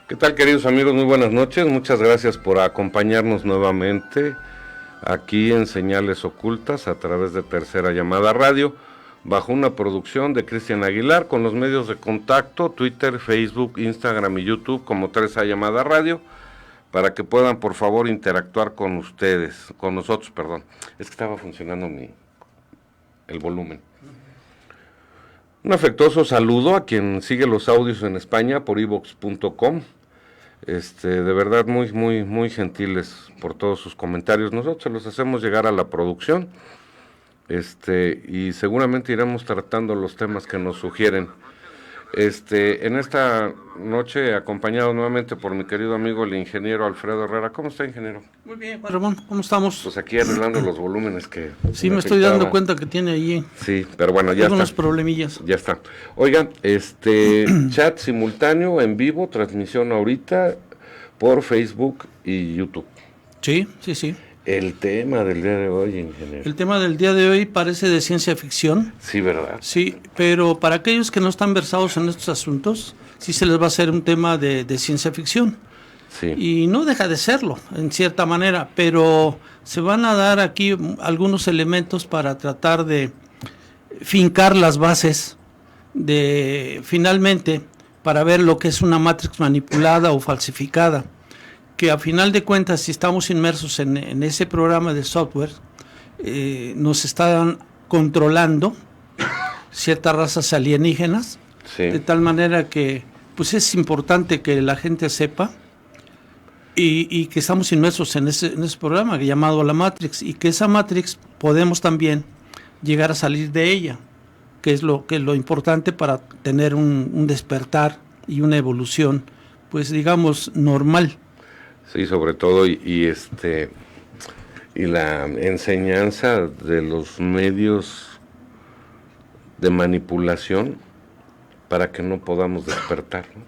¿Qué tal, queridos amigos? Muy buenas noches. Muchas gracias por acompañarnos nuevamente aquí en Señales Ocultas a través de Tercera Llamada Radio, bajo una producción de Cristian Aguilar, con los medios de contacto, Twitter, Facebook, Instagram y YouTube como Tercera Llamada Radio, para que puedan, por favor, interactuar con nosotros. Es que estaba funcionando el volumen. Un afectuoso saludo a quien sigue los audios en España por ivox.com. De verdad muy gentiles por todos sus comentarios. Nosotros se los hacemos llegar a la producción, y seguramente iremos tratando los temas que nos sugieren. En esta noche, acompañado nuevamente por mi querido amigo el ingeniero Alfredo Herrera. ¿Cómo está, ingeniero? Muy bien, Juan Ramón, ¿cómo estamos? Pues aquí arreglando los volúmenes que... Sí, me estoy dando cuenta que tiene ahí. Sí, pero bueno, ya algunos está. problemillas. Ya está. Oigan, chat simultáneo, en vivo, transmisión ahorita por Facebook y YouTube. Sí. El tema del día de hoy, ingeniero. El tema del día de hoy parece de ciencia ficción. Sí, ¿verdad? Sí, pero para aquellos que no están versados en estos asuntos, sí se les va a hacer un tema de ciencia ficción. Sí. Y no deja de serlo, en cierta manera, pero se van a dar aquí algunos elementos para tratar de fincar las bases finalmente, para ver lo que es una Matrix manipulada o falsificada, que a final de cuentas, si estamos inmersos en ese programa de software, nos están controlando ciertas razas alienígenas, sí, de tal manera que pues es importante que la gente sepa y que estamos inmersos en ese programa llamado la Matrix, y que esa Matrix podemos también llegar a salir de ella, que es lo importante para tener un despertar y una evolución, pues digamos, normal. Sí, sobre todo, y la enseñanza de los medios de manipulación para que no podamos despertar, ¿no?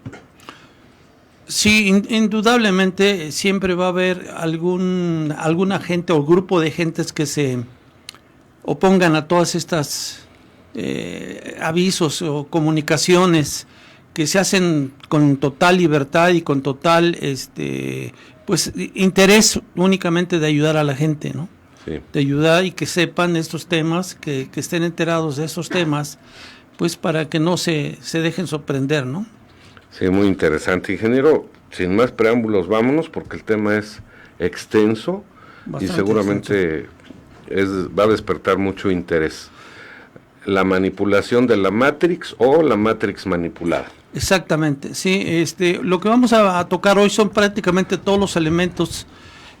Sí, indudablemente siempre va a haber alguna gente o grupo de gentes que se opongan a todas estas avisos o comunicaciones que se hacen con total libertad y con total pues interés únicamente de ayudar a la gente, ¿no? Sí. De ayudar y que sepan estos temas, que estén enterados de estos temas, pues para que no se dejen sorprender, ¿no? Sí, muy interesante, ingeniero. Sin más preámbulos, vámonos, porque el tema es extenso. Bastante, y seguramente va a despertar mucho interés. La manipulación de la Matrix o la Matrix manipulada. Exactamente, sí. Lo que vamos a tocar hoy son prácticamente todos los elementos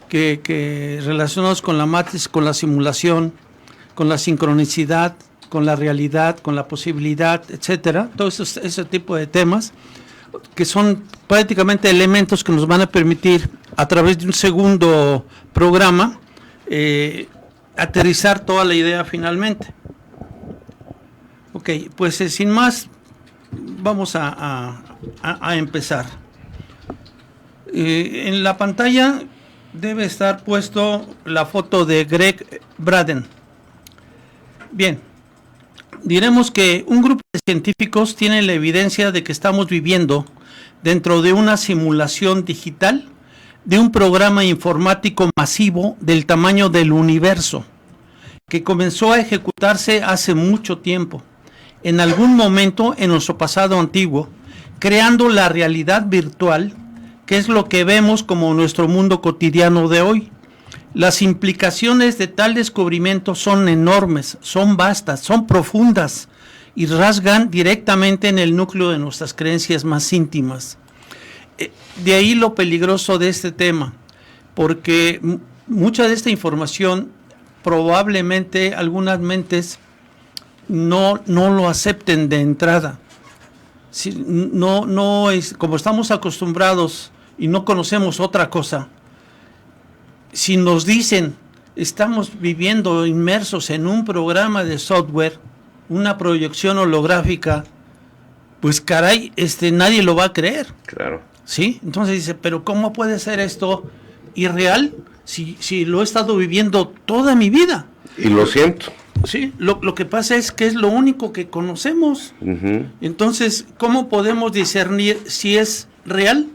que relacionados con la Matrix, con la simulación, con la sincronicidad, con la realidad, con la posibilidad, etcétera. Todo ese tipo de temas que son prácticamente elementos que nos van a permitir, a través de un segundo programa, aterrizar toda la idea finalmente. Ok, pues sin más, vamos a empezar. En la pantalla debe estar puesto la foto de Greg Braden. Bien, diremos que un grupo de científicos tiene la evidencia de que estamos viviendo dentro de una simulación digital de un programa informático masivo del tamaño del universo, que comenzó a ejecutarse hace mucho tiempo, en algún momento en nuestro pasado antiguo, creando la realidad virtual, que es lo que vemos como nuestro mundo cotidiano de hoy. Las implicaciones de tal descubrimiento son enormes, son vastas, son profundas y rasgan directamente en el núcleo de nuestras creencias más íntimas. De ahí lo peligroso de este tema, porque mucha de esta información probablemente algunas mentes no lo acepten de entrada. Si, no es, como estamos acostumbrados y no conocemos otra cosa, si nos dicen estamos viviendo inmersos en un programa de software, una proyección holográfica, pues caray, nadie lo va a creer. Claro. ¿Sí? Entonces dice, pero ¿cómo puede ser esto irreal si lo he estado viviendo toda mi vida? Y lo siento. Sí, lo que pasa es que es lo único que conocemos. Uh-huh. Entonces, ¿cómo podemos discernir si es real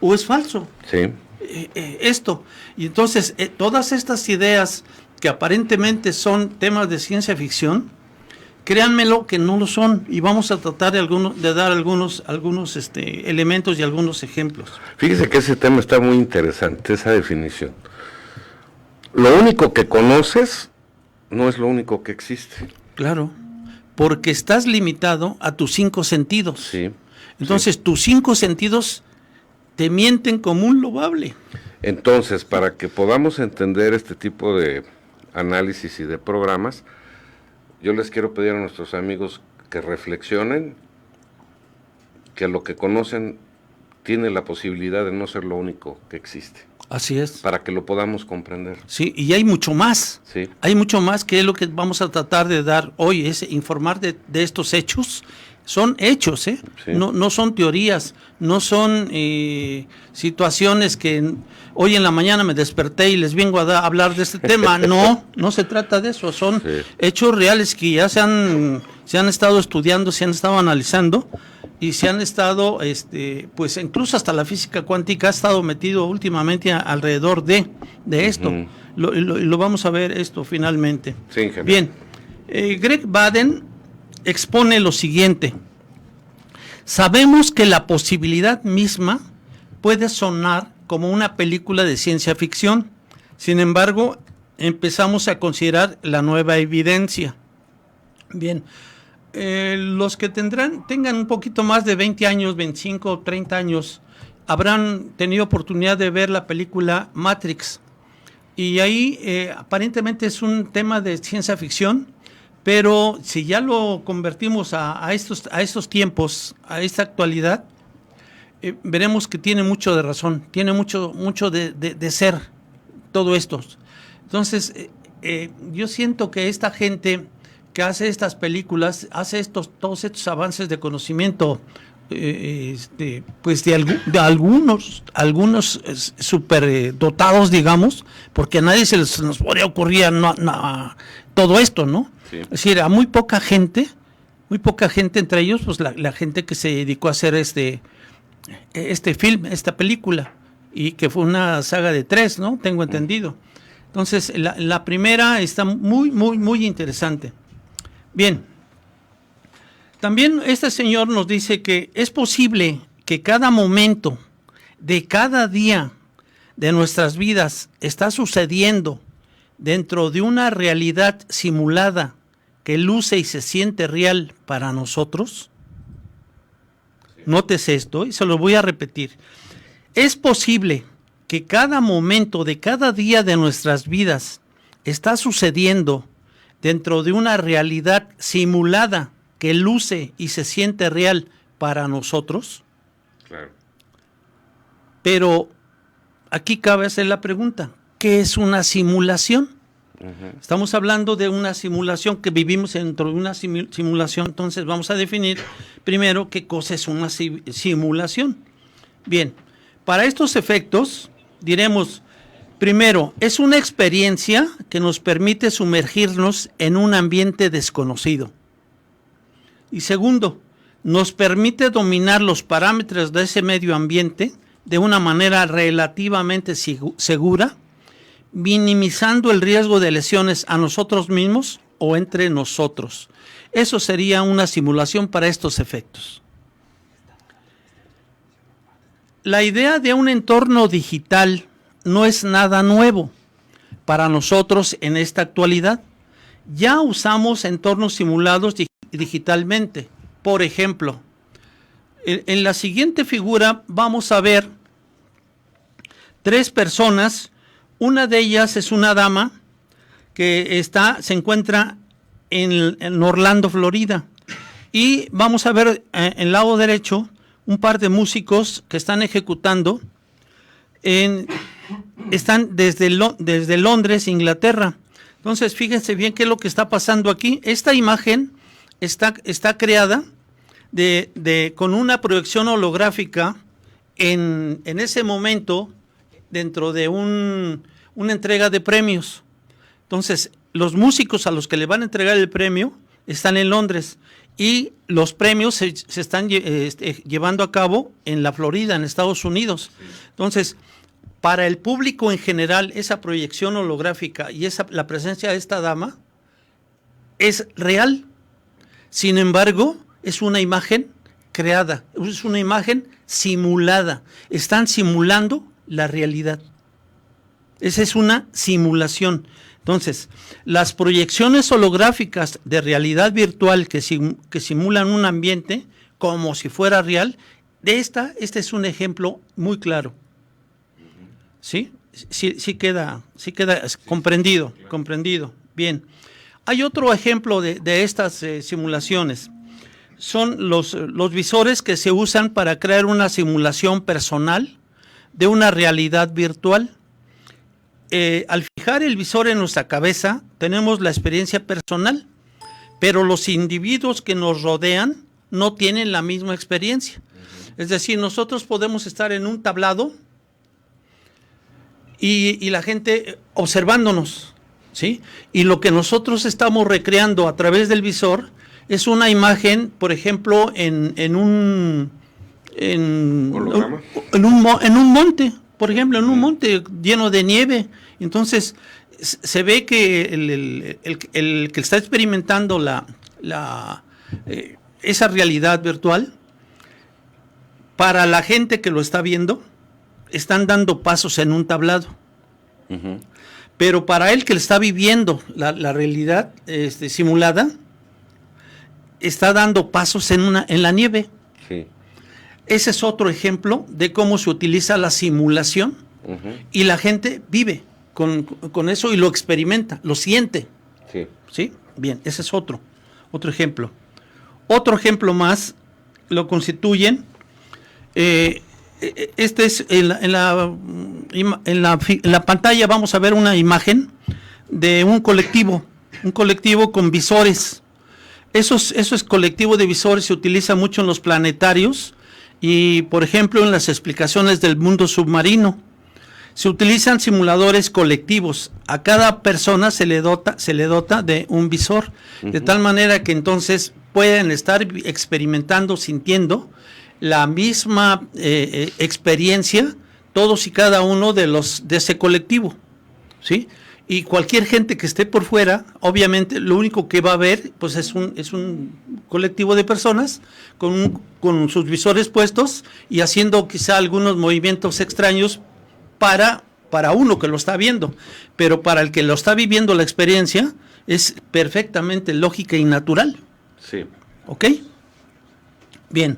o es falso? Sí. Esto. Y entonces, todas estas ideas que aparentemente son temas de ciencia ficción, créanmelo que no lo son, y vamos a tratar de dar algunos elementos y algunos ejemplos. Fíjese que ese tema está muy interesante, esa definición. Lo único que conoces no es lo único que existe. Claro, porque estás limitado a tus 5 sentidos. Sí. Entonces, sí. Tus 5 sentidos te mienten como un loable. Entonces, para que podamos entender este tipo de análisis y de programas, yo les quiero pedir a nuestros amigos que reflexionen, que lo que conocen tiene la posibilidad de no ser lo único que existe. Así es. Para que lo podamos comprender. Sí, y hay mucho más. Sí. Hay mucho más, que es lo que vamos a tratar de dar hoy, es informar de estos hechos. Son hechos, ¿eh? Sí. No son teorías, no son situaciones que hoy en la mañana me desperté y les vengo a hablar de este tema. No se trata de eso, son hechos reales que ya se han estado estudiando, se han estado analizando y se han estado, pues incluso hasta la física cuántica ha estado metido últimamente alrededor de esto. Uh-huh. Lo vamos a ver esto finalmente. Sí, bien, Greg Braden expone lo siguiente: sabemos que la posibilidad misma puede sonar como una película de ciencia ficción, sin embargo, empezamos a considerar la nueva evidencia. Bien, los que tengan un poquito más de 20 años, 25 o 30 años, habrán tenido oportunidad de ver la película Matrix, y ahí aparentemente es un tema de ciencia ficción. Pero si ya lo convertimos a estos tiempos, a esta actualidad, veremos que tiene mucho de razón, tiene mucho de ser todo esto. Entonces, yo siento que esta gente que hace estas películas, hace todos estos avances de conocimiento, pues de algunos superdotados, digamos, porque a nadie se nos podría ocurrir todo esto, ¿no? Sí. Es decir, a muy poca gente, entre ellos, pues la gente que se dedicó a hacer este film, esta película, y que fue una saga de 3, ¿no? Tengo entendido. Entonces, la primera está muy interesante. Bien. También este señor nos dice que es posible que cada momento de cada día de nuestras vidas está sucediendo dentro de una realidad simulada que luce y se siente real para nosotros. Nótese esto y se lo voy a repetir. Es posible que cada momento de cada día de nuestras vidas está sucediendo dentro de una realidad simulada que luce y se siente real para nosotros. Claro. Pero aquí cabe hacer la pregunta, ¿qué es una simulación? Estamos hablando de una simulación que vivimos dentro de una simulación, entonces vamos a definir primero qué cosa es una simulación. Bien, para estos efectos diremos, primero, es una experiencia que nos permite sumergirnos en un ambiente desconocido. Y segundo, nos permite dominar los parámetros de ese medio ambiente de una manera relativamente segura, minimizando el riesgo de lesiones a nosotros mismos o entre nosotros. Eso sería una simulación para estos efectos. La idea de un entorno digital no es nada nuevo para nosotros en esta actualidad. Ya usamos entornos simulados digitalmente. Por ejemplo, en la siguiente figura vamos a ver 3 personas. Una de ellas es una dama que se encuentra en Orlando, Florida. Y vamos a ver en el lado derecho un par de músicos que están ejecutando. Están desde Londres, Inglaterra. Entonces, fíjense bien qué es lo que está pasando aquí. Esta imagen está creada con una proyección holográfica en ese momento dentro de una entrega de premios. Entonces, los músicos a los que le van a entregar el premio están en Londres y los premios se están llevando a cabo en la Florida, en Estados Unidos. Entonces, para el público en general, esa proyección holográfica y la presencia de esta dama es real. Sin embargo, es una imagen creada, es una imagen simulada. Están simulando la realidad. Esa es una simulación. Entonces, las proyecciones holográficas de realidad virtual que simulan un ambiente como si fuera real, este es un ejemplo muy claro. ¿Sí? Sí queda comprendido. Bien. Hay otro ejemplo de estas simulaciones. Son los visores que se usan para crear una simulación personal de una realidad virtual. Al fijar el visor en nuestra cabeza, tenemos la experiencia personal, pero los individuos que nos rodean no tienen la misma experiencia. Es decir, nosotros podemos estar en un tablado y la gente observándonos, ¿sí? Y lo que nosotros estamos recreando a través del visor es una imagen, por ejemplo, en un monte, por ejemplo, en un monte lleno de nieve. Entonces, se ve que el que está experimentando esa realidad virtual, para la gente que lo está viendo, están dando pasos en un tablado. Uh-huh. Pero para él que le está viviendo la realidad simulada, está dando pasos en la nieve. Sí. Ese es otro ejemplo de cómo se utiliza la simulación, uh-huh, y la gente vive con eso y lo experimenta, lo siente. Sí. ¿Sí? Bien, ese es otro ejemplo. Otro ejemplo más lo constituyen. Este es en la pantalla vamos a ver una imagen de un colectivo con visores. Eso es colectivo de visores, se utiliza mucho en los planetarios y, por ejemplo, en las explicaciones del mundo submarino. Se utilizan simuladores colectivos. A cada persona se le dota de un visor, uh-huh, de tal manera que entonces pueden estar experimentando, sintiendo la misma experiencia todos y cada uno de ese colectivo, ¿sí? Y cualquier gente que esté por fuera, obviamente, lo único que va a ver, pues es un colectivo de personas con sus visores puestos y haciendo quizá algunos movimientos extraños para uno que lo está viendo, pero para el que lo está viviendo la experiencia es perfectamente lógica y natural. Sí. ¿Ok? Bien.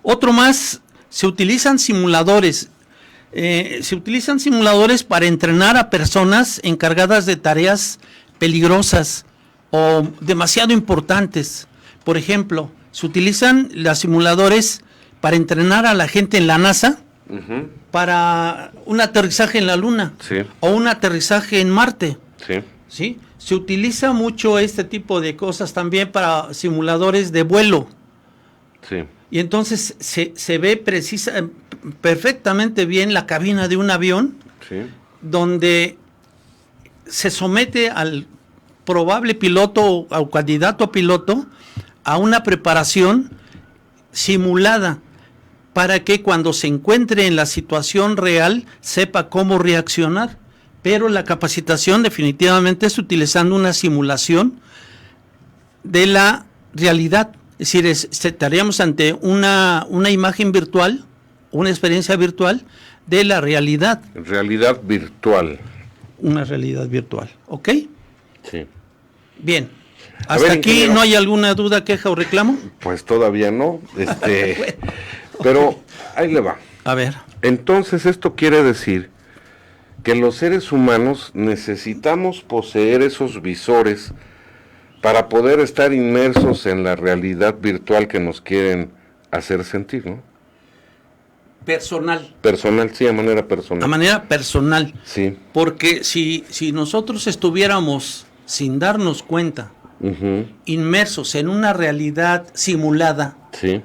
Otro más, se utilizan simuladores. Para entrenar a personas encargadas de tareas peligrosas o demasiado importantes. Por ejemplo, se utilizan los simuladores para entrenar a la gente en la NASA, uh-huh, para un aterrizaje en la Luna, sí, o un aterrizaje en Marte. Sí. ¿sí? Se utiliza mucho este tipo de cosas también para simuladores de vuelo. Sí. Y entonces se ve perfectamente bien la cabina de un avión, Sí. donde se somete al probable piloto o candidato a piloto a una preparación simulada para que cuando se encuentre en la situación real sepa cómo reaccionar. Pero la capacitación definitivamente es utilizando una simulación de la realidad. Es decir, estaríamos ante una imagen virtual, una experiencia virtual de la realidad. Realidad virtual. Una realidad virtual, ¿ok? Sí. Bien. ¿Hasta aquí ingeniero, no hay alguna duda, queja o reclamo? Pues todavía no, pero ahí le va. A ver. Entonces esto quiere decir que los seres humanos necesitamos poseer esos visores para poder estar inmersos en la realidad virtual que nos quieren hacer sentir, ¿no? Personal. Personal, sí, a manera personal. A manera personal. Sí. Porque si nosotros estuviéramos sin darnos cuenta, inmersos en una realidad simulada, sí,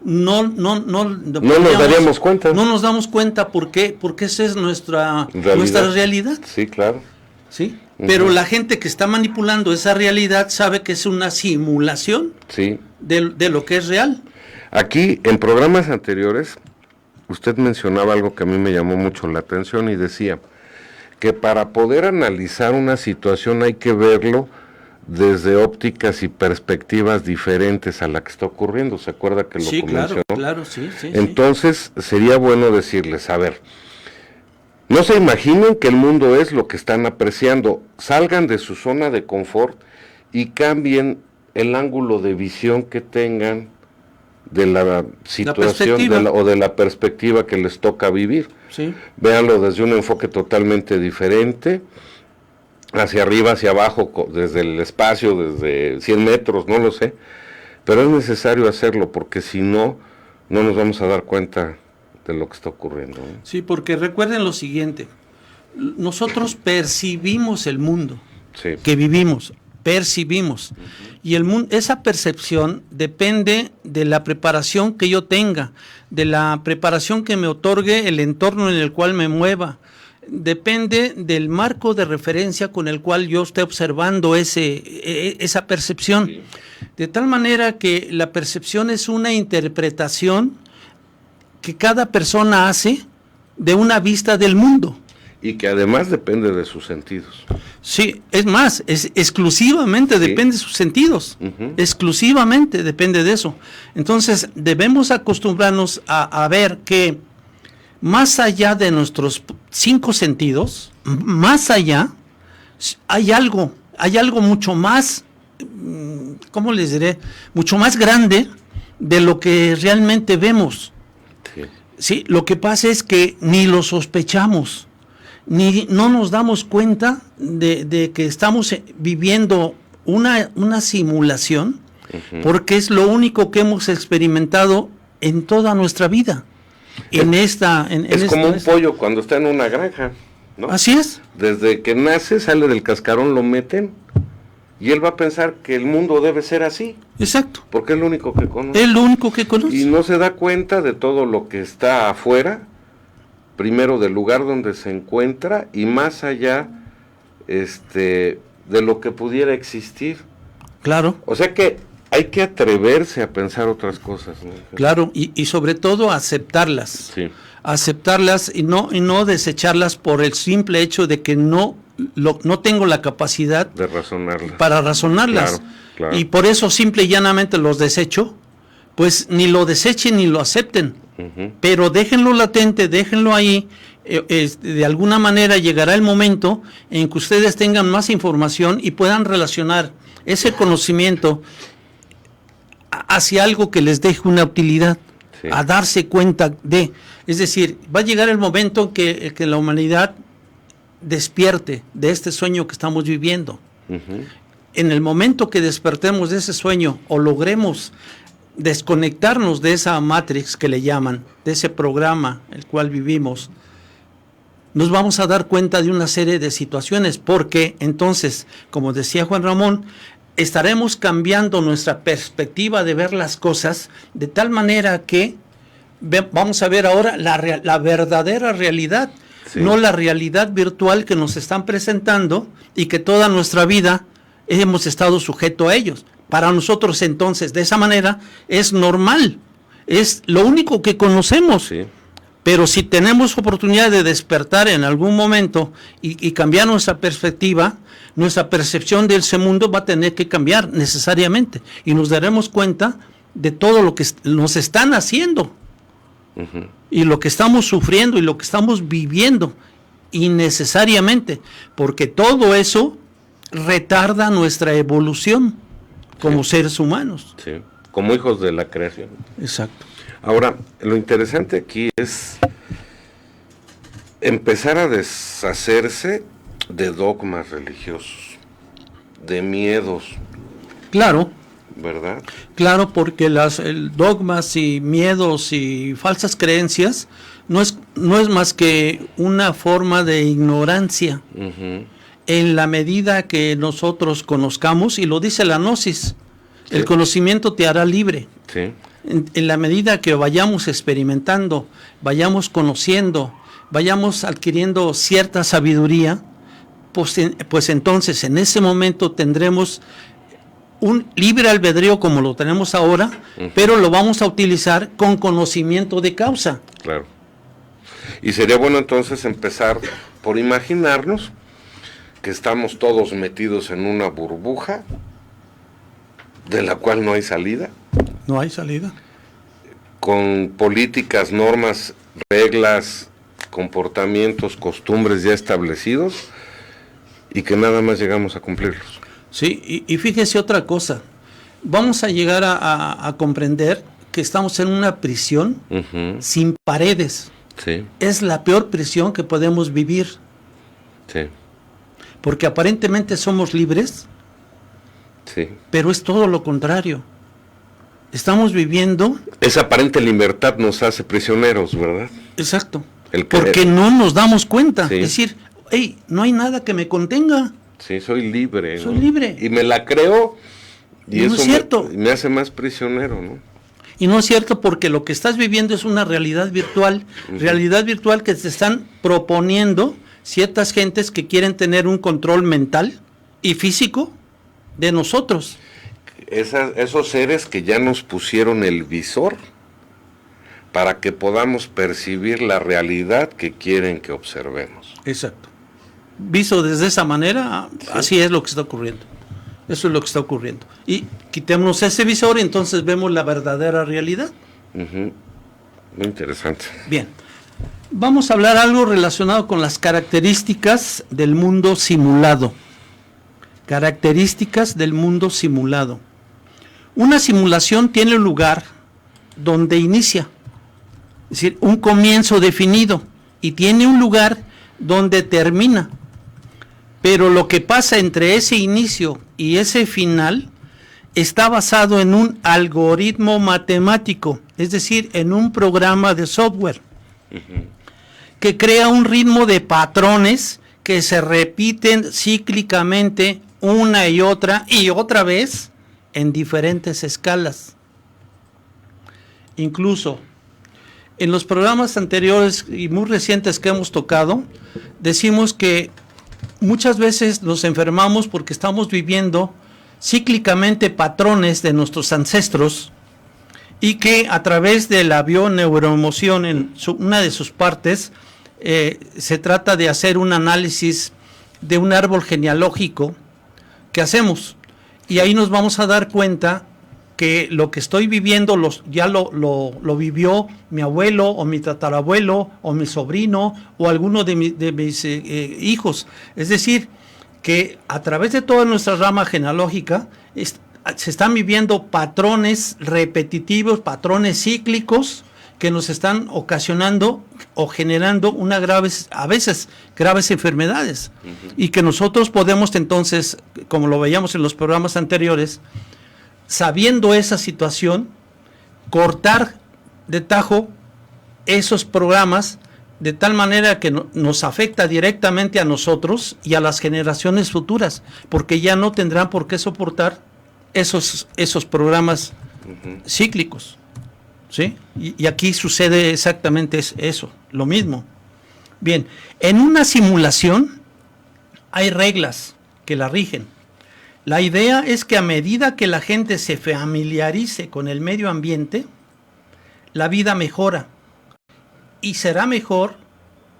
no nos daríamos cuenta. No nos damos cuenta. ¿Por qué? Porque esa es nuestra realidad. Sí, claro. ¿Sí? Pero la gente que está manipulando esa realidad sabe que es una simulación, sí, de lo que es real. Aquí, en programas anteriores, usted mencionaba algo que a mí me llamó mucho la atención y decía que para poder analizar una situación hay que verlo desde ópticas y perspectivas diferentes a la que está ocurriendo. ¿Se acuerda que lo mencionó? Claro, sí. Entonces, sería bueno decirles, a ver, no se imaginen que el mundo es lo que están apreciando. Salgan de su zona de confort y cambien el ángulo de visión que tengan de la situación o de la perspectiva que les toca vivir. Sí. Véanlo desde un enfoque totalmente diferente, hacia arriba, hacia abajo, desde el espacio, desde 100 metros, no lo sé, pero es necesario hacerlo porque si no, no nos vamos a dar cuenta de lo que está ocurriendo, ¿no? Sí, porque recuerden lo siguiente, nosotros percibimos el mundo que vivimos, percibimos, y el mundo, esa percepción depende de la preparación que yo tenga, de la preparación que me otorgue el entorno en el cual me mueva, depende del marco de referencia con el cual yo esté observando esa percepción, sí. De tal manera que la percepción es una interpretación que cada persona hace de una vista del mundo. Y que además depende de sus sentidos. Sí, es más, exclusivamente depende de sus sentidos, exclusivamente depende de eso. Entonces, debemos acostumbrarnos a ver que más allá de nuestros 5 sentidos, más allá, hay algo mucho más, ¿cómo les diré? Mucho más grande de lo que realmente vemos. Sí, lo que pasa es que ni lo sospechamos, ni no nos damos cuenta de que estamos viviendo una simulación, porque es lo único que hemos experimentado en toda nuestra vida. Es como un pollo cuando está en una granja, ¿no? Así es. Desde que nace, sale del cascarón, lo meten, y él va a pensar que el mundo debe ser así. Exacto. Porque es lo único que conoce. Es lo único que conoce. Y no se da cuenta de todo lo que está afuera, primero del lugar donde se encuentra, y más allá de lo que pudiera existir. Claro. O sea que hay que atreverse a pensar otras cosas, ¿no? Claro, y sobre todo aceptarlas. Sí. Aceptarlas y no desecharlas por el simple hecho de que no tengo la capacidad de razonarlas. Para razonarlas. Claro. Y por eso simple y llanamente los desecho, pues ni lo desechen ni lo acepten. Pero déjenlo latente, déjenlo ahí. De alguna manera llegará el momento en que ustedes tengan más información y puedan relacionar ese conocimiento hacia algo que les deje una utilidad, a darse cuenta de. Es decir, va a llegar el momento que la humanidad despierte de este sueño que estamos viviendo. En el momento que despertemos de ese sueño o logremos desconectarnos de esa Matrix que le llaman, de ese programa el cual vivimos, nos vamos a dar cuenta de una serie de situaciones, porque entonces, como decía Juan Ramón, estaremos cambiando nuestra perspectiva de ver las cosas de tal manera que vamos a ver ahora la verdadera realidad, sí, no la realidad virtual que nos están presentando y que toda nuestra vida hemos estado sujetos a ellos. Para nosotros entonces, de esa manera, es normal, es lo único que conocemos. Sí. Pero si tenemos oportunidad de despertar en algún momento y cambiar nuestra perspectiva, nuestra percepción de ese mundo va a tener que cambiar necesariamente. Y nos daremos cuenta de todo lo que nos están haciendo. Uh-huh. Y lo que estamos sufriendo y lo que estamos viviendo innecesariamente. Porque todo eso retarda nuestra evolución como seres humanos. Sí, como hijos de la creación. Exacto. Ahora, lo interesante aquí es empezar a deshacerse de dogmas religiosos, de miedos. Claro. ¿Verdad? Claro, porque dogmas y miedos y falsas creencias no es más que una forma de ignorancia. Uh-huh. En la medida que nosotros conozcamos, y lo dice la gnosis, sí, el conocimiento te hará libre. Sí. En la medida que vayamos experimentando, vayamos conociendo, vayamos adquiriendo cierta sabiduría, pues entonces en ese momento tendremos un libre albedrío como lo tenemos ahora, uh-huh, pero lo vamos a utilizar con conocimiento de causa. Claro. Y sería bueno entonces empezar por imaginarnos que estamos todos metidos en una burbuja de la cual no hay salida. No hay salida. Con políticas, normas, reglas, comportamientos, costumbres ya establecidos y que nada más llegamos a cumplirlos. Sí, y fíjese otra cosa. Vamos a llegar a comprender que estamos en una prisión, uh-huh, sin paredes. Sí. Es la peor prisión que podemos vivir. Sí. Porque aparentemente somos libres, sí, pero es todo lo contrario. Estamos viviendo... Esa aparente libertad nos hace prisioneros, ¿verdad? Exacto. Porque no nos damos cuenta. Sí. Es decir, hey, no hay nada que me contenga. Sí, soy libre. Soy libre. Y me la creo y no eso es cierto. Me hace más prisionero, ¿no? Y no es cierto, porque lo que estás viviendo es una realidad virtual, uh-huh, realidad virtual que te están proponiendo ciertas gentes que quieren tener un control mental y físico de nosotros. Esos seres que ya nos pusieron el visor para que podamos percibir la realidad que quieren que observemos. Exacto. Visto desde esa manera, sí, así es lo que está ocurriendo. Eso es lo que está ocurriendo. Y quitémonos ese visor y entonces vemos la verdadera realidad. Uh-huh. Muy interesante. Bien. Vamos a hablar algo relacionado con las características del mundo simulado. Características del mundo simulado. Una simulación tiene lugar donde inicia, es decir, un comienzo definido, y tiene un lugar donde termina. Pero lo que pasa entre ese inicio y ese final está basado en un algoritmo matemático, es decir, en un programa de software, uh-huh, que crea un ritmo de patrones que se repiten cíclicamente una y otra vez en diferentes escalas. Incluso en los programas anteriores y muy recientes que hemos tocado, decimos que muchas veces nos enfermamos porque estamos viviendo cíclicamente patrones de nuestros ancestros, y que a través de la bioneuroemoción en una de sus partes se trata de hacer un análisis de un árbol genealógico que hacemos, y ahí nos vamos a dar cuenta que lo que estoy viviendo ya lo vivió mi abuelo o mi tatarabuelo o mi sobrino o alguno de mis hijos. Es decir, que a través de toda nuestra rama genealógica se están viviendo patrones repetitivos, patrones cíclicos que nos están ocasionando o generando a veces graves enfermedades. Uh-huh. Y que nosotros podemos entonces, como lo veíamos en los programas anteriores, sabiendo esa situación, cortar de tajo esos programas de tal manera que nos afecta directamente a nosotros y a las generaciones futuras, porque ya no tendrán por qué soportar esos programas cíclicos, ¿sí? Y aquí sucede exactamente eso, lo mismo. Bien, en una simulación hay reglas que la rigen. La idea es que a medida que la gente se familiarice con el medio ambiente, la vida mejora. Y será mejor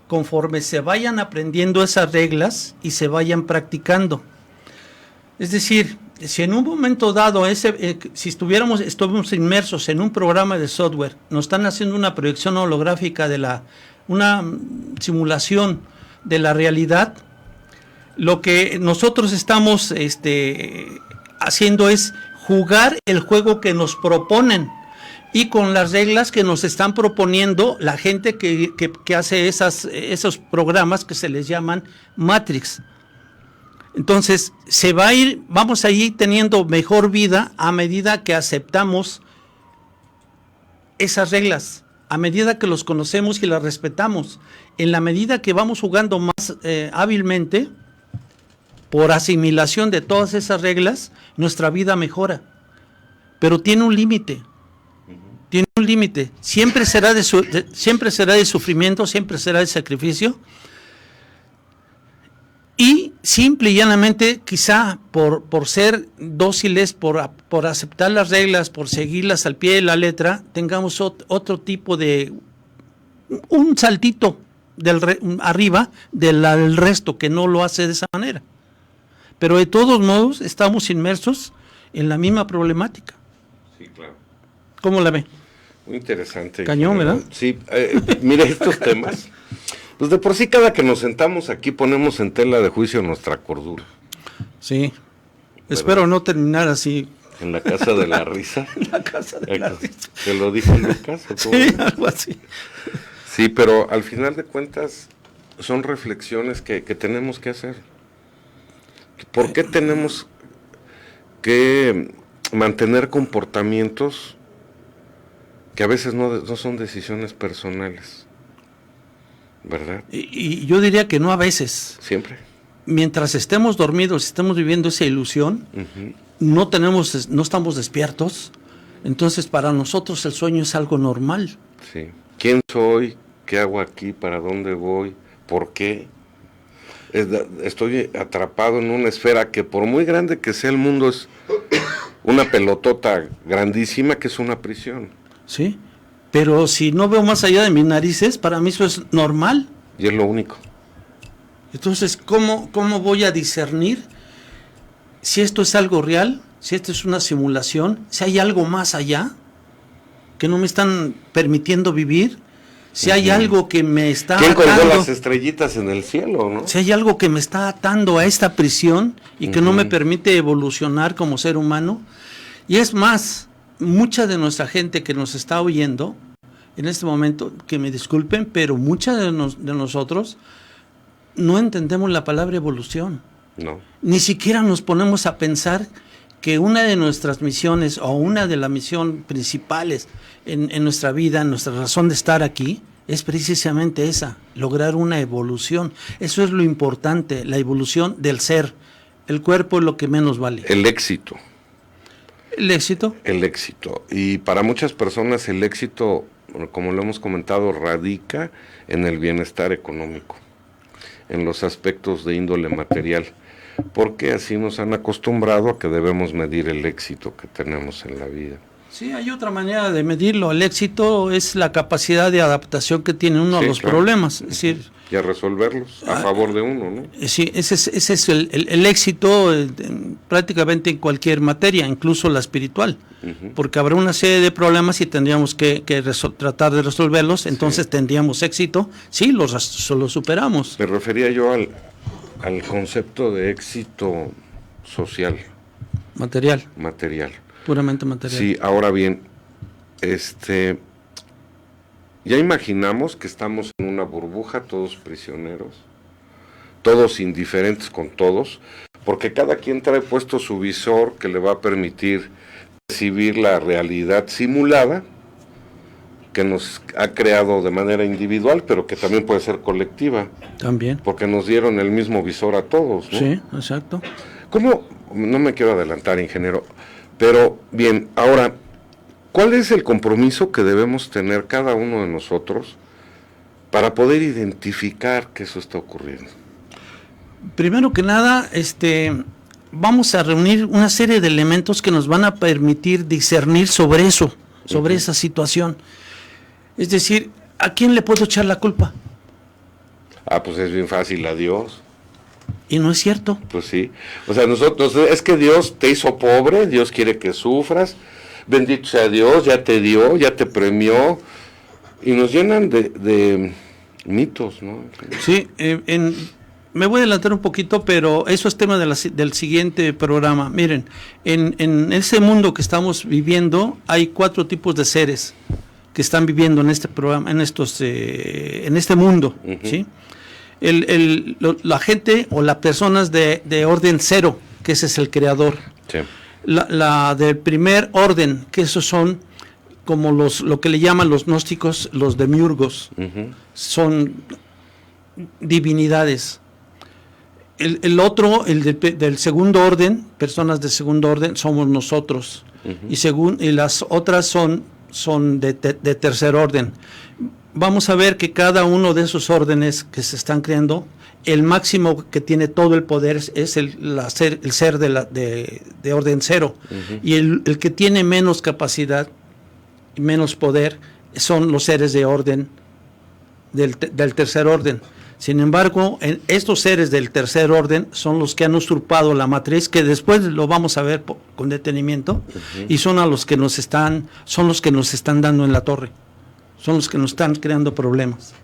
conforme se vayan aprendiendo esas reglas y se vayan practicando. Es decir, si en un momento dado, si estuviéramos inmersos en un programa de software, nos están haciendo una proyección holográfica de una simulación de la realidad, lo que nosotros estamos haciendo es jugar el juego que nos proponen y con las reglas que nos están proponiendo la gente que hace esos programas que se les llaman Matrix. Entonces, vamos a ir teniendo mejor vida a medida que aceptamos esas reglas, a medida que los conocemos y las respetamos. En la medida que vamos jugando más hábilmente, por asimilación de todas esas reglas, nuestra vida mejora. Pero tiene un límite. Tiene un límite. Siempre será de sufrimiento, siempre será de sacrificio. Y simple y llanamente, quizá por ser dóciles, por aceptar las reglas, por seguirlas al pie de la letra, tengamos otro tipo de un saltito arriba del resto que no lo hace de esa manera. Pero de todos modos estamos inmersos en la misma problemática. Sí, claro. ¿Cómo la ve? Muy interesante. Cañón, ¿verdad? Sí, mire, estos temas, pues de por sí cada que nos sentamos aquí ponemos en tela de juicio nuestra cordura. Sí. ¿Verdad? Espero no terminar así. En la casa de la risa. En la casa de la risa. ¿Te lo dijo Lucas? Sí, algo así. Sí, pero al final de cuentas son reflexiones que tenemos que hacer. ¿Por qué tenemos que mantener comportamientos que a veces no son decisiones personales? ¿Verdad? Y yo diría que no a veces. Siempre. Mientras estemos dormidos, estemos viviendo esa ilusión, no estamos despiertos, entonces para nosotros el sueño es algo normal. Sí. ¿Quién soy? ¿Qué hago aquí? ¿Para dónde voy? ¿Por qué? Estoy atrapado en una esfera que por muy grande que sea el mundo es una pelotota grandísima que es una prisión. Sí, pero si no veo más allá de mis narices, para mí eso es normal. Y es lo único. Entonces, ¿cómo voy a discernir si esto es algo real, si esto es una simulación, si hay algo más allá que no me están permitiendo vivir? Si hay algo que me está ¿Quién atando, colgó las estrellitas en el cielo, no? si hay algo que me está atando a esta prisión y que no me permite evolucionar como ser humano. Y es más, mucha de nuestra gente que nos está oyendo en este momento, que me disculpen, pero mucha de nosotros no entendemos la palabra evolución. No. Ni siquiera nos ponemos a pensar que una de nuestras misiones o una de las misiones principales en nuestra vida, en nuestra razón de estar aquí, es precisamente esa, lograr una evolución. Eso es lo importante, la evolución del ser. El cuerpo es lo que menos vale. El éxito. ¿El éxito? El éxito. Y para muchas personas el éxito, como lo hemos comentado, radica en el bienestar económico, en los aspectos de índole material. Porque así nos han acostumbrado a que debemos medir el éxito que tenemos en la vida. Sí, hay otra manera de medirlo. El éxito es la capacidad de adaptación que tiene uno a los problemas. Es decir, y a resolverlos a favor de uno, ¿no? Sí, ese es el éxito prácticamente en cualquier materia, incluso la espiritual. Porque habrá una serie de problemas y tendríamos que tratar de resolverlos, entonces tendríamos éxito. Sí, los superamos. Me refería yo al concepto de éxito social. Material. Puramente material. Sí, ahora bien, ya imaginamos que estamos en una burbuja, todos prisioneros, todos indiferentes con todos, porque cada quien trae puesto su visor que le va a permitir recibir la realidad simulada, que nos ha creado de manera individual, pero que también puede ser colectiva. También. Porque nos dieron el mismo visor a todos, ¿no? Sí, exacto. ¿Cómo? No me quiero adelantar, ingeniero, pero bien, ahora, ¿cuál es el compromiso que debemos tener cada uno de nosotros para poder identificar que eso está ocurriendo? Primero que nada, vamos a reunir una serie de elementos que nos van a permitir discernir sobre eso, sobre esa situación. Es decir, ¿a quién le puedo echar la culpa? Pues es bien fácil, a Dios. Y no es cierto. Pues sí. O sea, nosotros, es que Dios te hizo pobre, Dios quiere que sufras, bendito sea Dios, ya te dio, ya te premió, y nos llenan de mitos, ¿no? Sí, me voy a adelantar un poquito, pero eso es tema del siguiente programa. Miren, en ese mundo que estamos viviendo, hay 4 tipos de seres que están viviendo en este programa, en este mundo, ¿sí? La gente o las personas de orden 0, que ese es el creador. Sí. La del primer orden, que esos son como lo que le llaman los gnósticos, los demiurgos, son divinidades. El otro, del segundo orden, personas de segundo orden, somos nosotros. Y las otras son de tercer orden. Vamos a ver que cada uno de esos órdenes que se están creando, el máximo que tiene todo el poder es el ser de orden 0. Y el que tiene menos capacidad y menos poder son los seres de orden del tercer orden. Sin embargo, estos seres del tercer orden son los que han usurpado la matriz, que después lo vamos a ver con detenimiento, y son los que nos están dando en la torre. Son los que nos están creando problemas.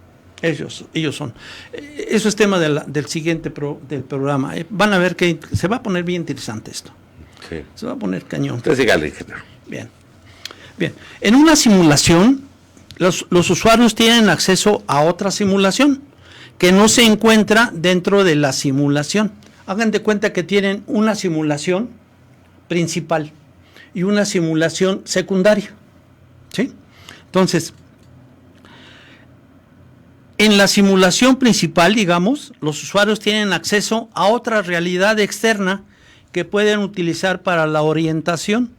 Ellos son. Eso es tema del siguiente del programa. Van a ver que se va a poner bien interesante esto. Sí. Se va a poner cañón. Entonces dígale, ingeniero. Bien. En una simulación, los usuarios tienen acceso a otra simulación que no se encuentra dentro de la simulación. Hagan de cuenta que tienen una simulación principal y una simulación secundaria. ¿Sí? Entonces, en la simulación principal, digamos, los usuarios tienen acceso a otra realidad externa que pueden utilizar para la orientación.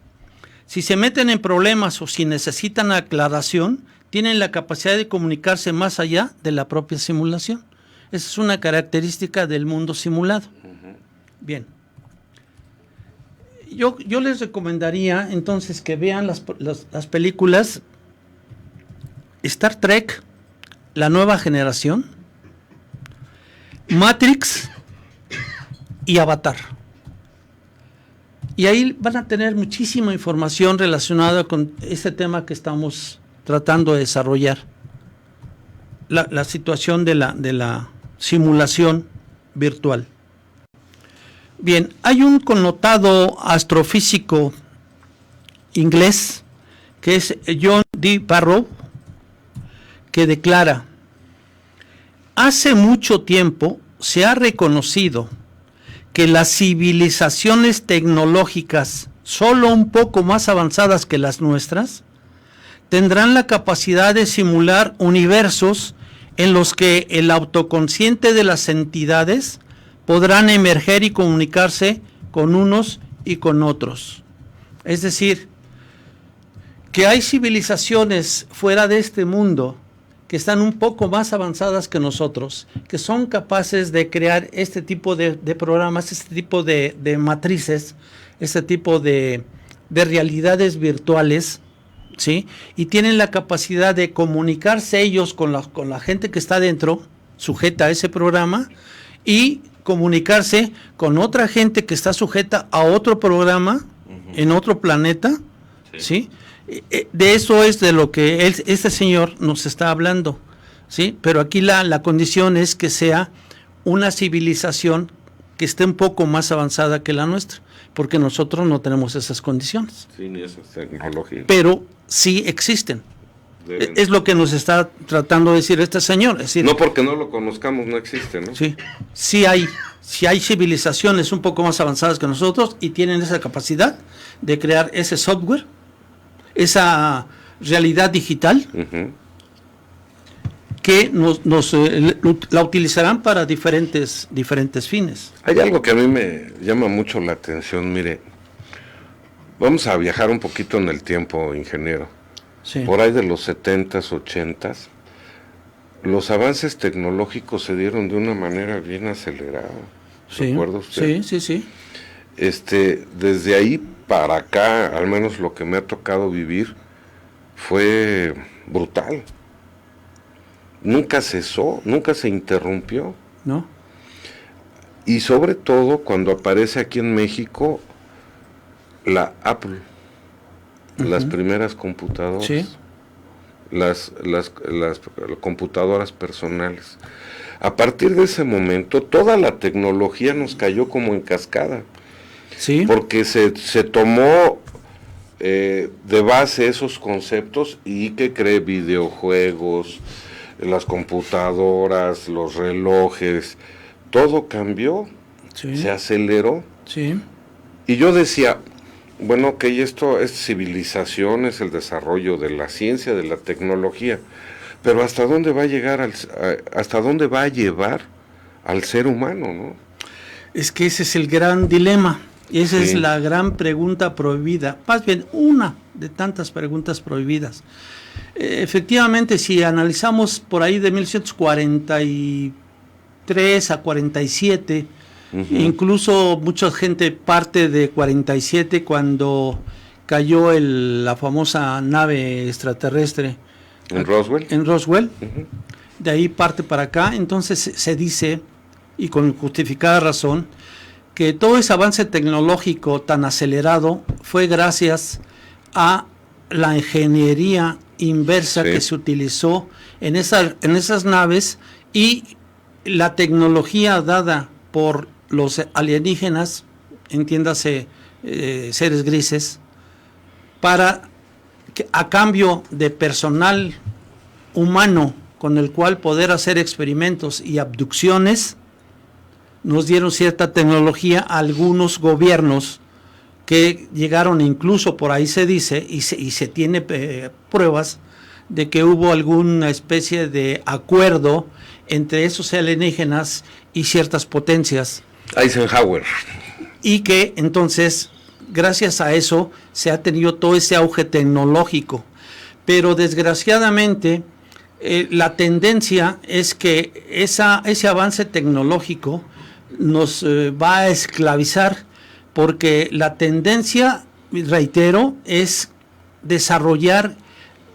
Si se meten en problemas o si necesitan aclaración, tienen la capacidad de comunicarse más allá de la propia simulación. Esa es una característica del mundo simulado. Bien. Yo les recomendaría entonces que vean las películas Star Trek, La Nueva Generación, Matrix y Avatar. Y ahí van a tener muchísima información relacionada con este tema que estamos tratando de desarrollar. La situación de la simulación virtual. Bien, hay un connotado astrofísico inglés que es John D. Barrow, que declara: hace mucho tiempo se ha reconocido que las civilizaciones tecnológicas, solo un poco más avanzadas que las nuestras, tendrán la capacidad de simular universos en los que el autoconsciente de las entidades podrán emerger y comunicarse con unos y con otros. Es decir, que hay civilizaciones fuera de este mundo que están un poco más avanzadas que nosotros, que son capaces de crear este tipo de programas, este tipo de matrices, este tipo de realidades virtuales, ¿sí? Y tienen la capacidad de comunicarse ellos con la gente que está dentro, sujeta a ese programa, y comunicarse con otra gente que está sujeta a otro programa, en otro planeta, ¿sí? De eso es de lo que este señor nos está hablando, ¿sí? Pero aquí la condición es que sea una civilización que esté un poco más avanzada que la nuestra, porque nosotros no tenemos esas condiciones. Sí, ni esas tecnologías. Pero sí existen. Es lo que nos está tratando de decir este señor. Es decir, no porque no lo conozcamos, no existe, ¿no? Sí, sí hay civilizaciones un poco más avanzadas que nosotros y tienen esa capacidad de crear ese software, esa realidad digital, que la utilizarán para diferentes fines. Hay algo que a mí me llama mucho la atención, mire, vamos a viajar un poquito en el tiempo, ingeniero. Sí. Por ahí de los 70s, 80s, los avances tecnológicos se dieron de una manera bien acelerada. Sí. ¿Recuerda usted? Sí. Desde ahí para acá, al menos lo que me ha tocado vivir, fue brutal. Nunca cesó, nunca se interrumpió. ¿No? Y sobre todo cuando aparece aquí en México la Apple, las primeras computadoras, Sí. las computadoras personales. A partir de ese momento, toda la tecnología nos cayó como en cascada, Sí. porque se tomó de base esos conceptos y que cree videojuegos, las computadoras, los relojes, todo cambió, Sí. se aceleró. Sí. Y yo decía, bueno, ok, esto es civilización, es el desarrollo de la ciencia, de la tecnología, pero ¿hasta dónde va a llegar, hasta dónde va a llevar al ser humano, no? Es que ese es el gran dilema, esa es Sí. la gran pregunta prohibida, más bien una de tantas preguntas prohibidas. Efectivamente, si analizamos por ahí de 1943 a 47, incluso mucha gente parte de 47 cuando cayó la famosa nave extraterrestre ¿En Roswell? en Roswell, de ahí parte para acá, entonces se dice, y con justificada razón, que todo ese avance tecnológico tan acelerado fue gracias a la ingeniería inversa Sí. que se utilizó en esas naves y la tecnología dada por los alienígenas, entiéndase seres grises, para que, a cambio de personal humano con el cual poder hacer experimentos y abducciones, nos dieron cierta tecnología a algunos gobiernos que llegaron, incluso por ahí se dice, y se tiene pruebas de que hubo alguna especie de acuerdo entre esos alienígenas y ciertas potencias. Eisenhower. Y que entonces, gracias a eso, se ha tenido todo ese auge tecnológico. Pero desgraciadamente, la tendencia es que ese avance tecnológico nos va a esclavizar, porque la tendencia, reitero, es desarrollar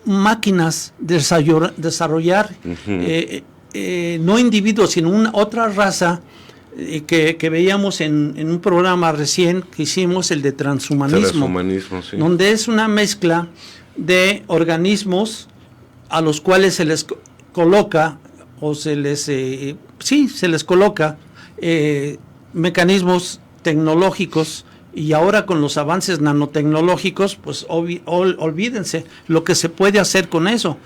máquinas, desarrollar no individuos, sino otra raza que veíamos en un programa recién que hicimos, el de transhumanismo, Sí. donde es una mezcla de organismos a los cuales se les coloca o se les coloca mecanismos tecnológicos, y ahora con los avances nanotecnológicos, pues olvídense lo que se puede hacer con eso.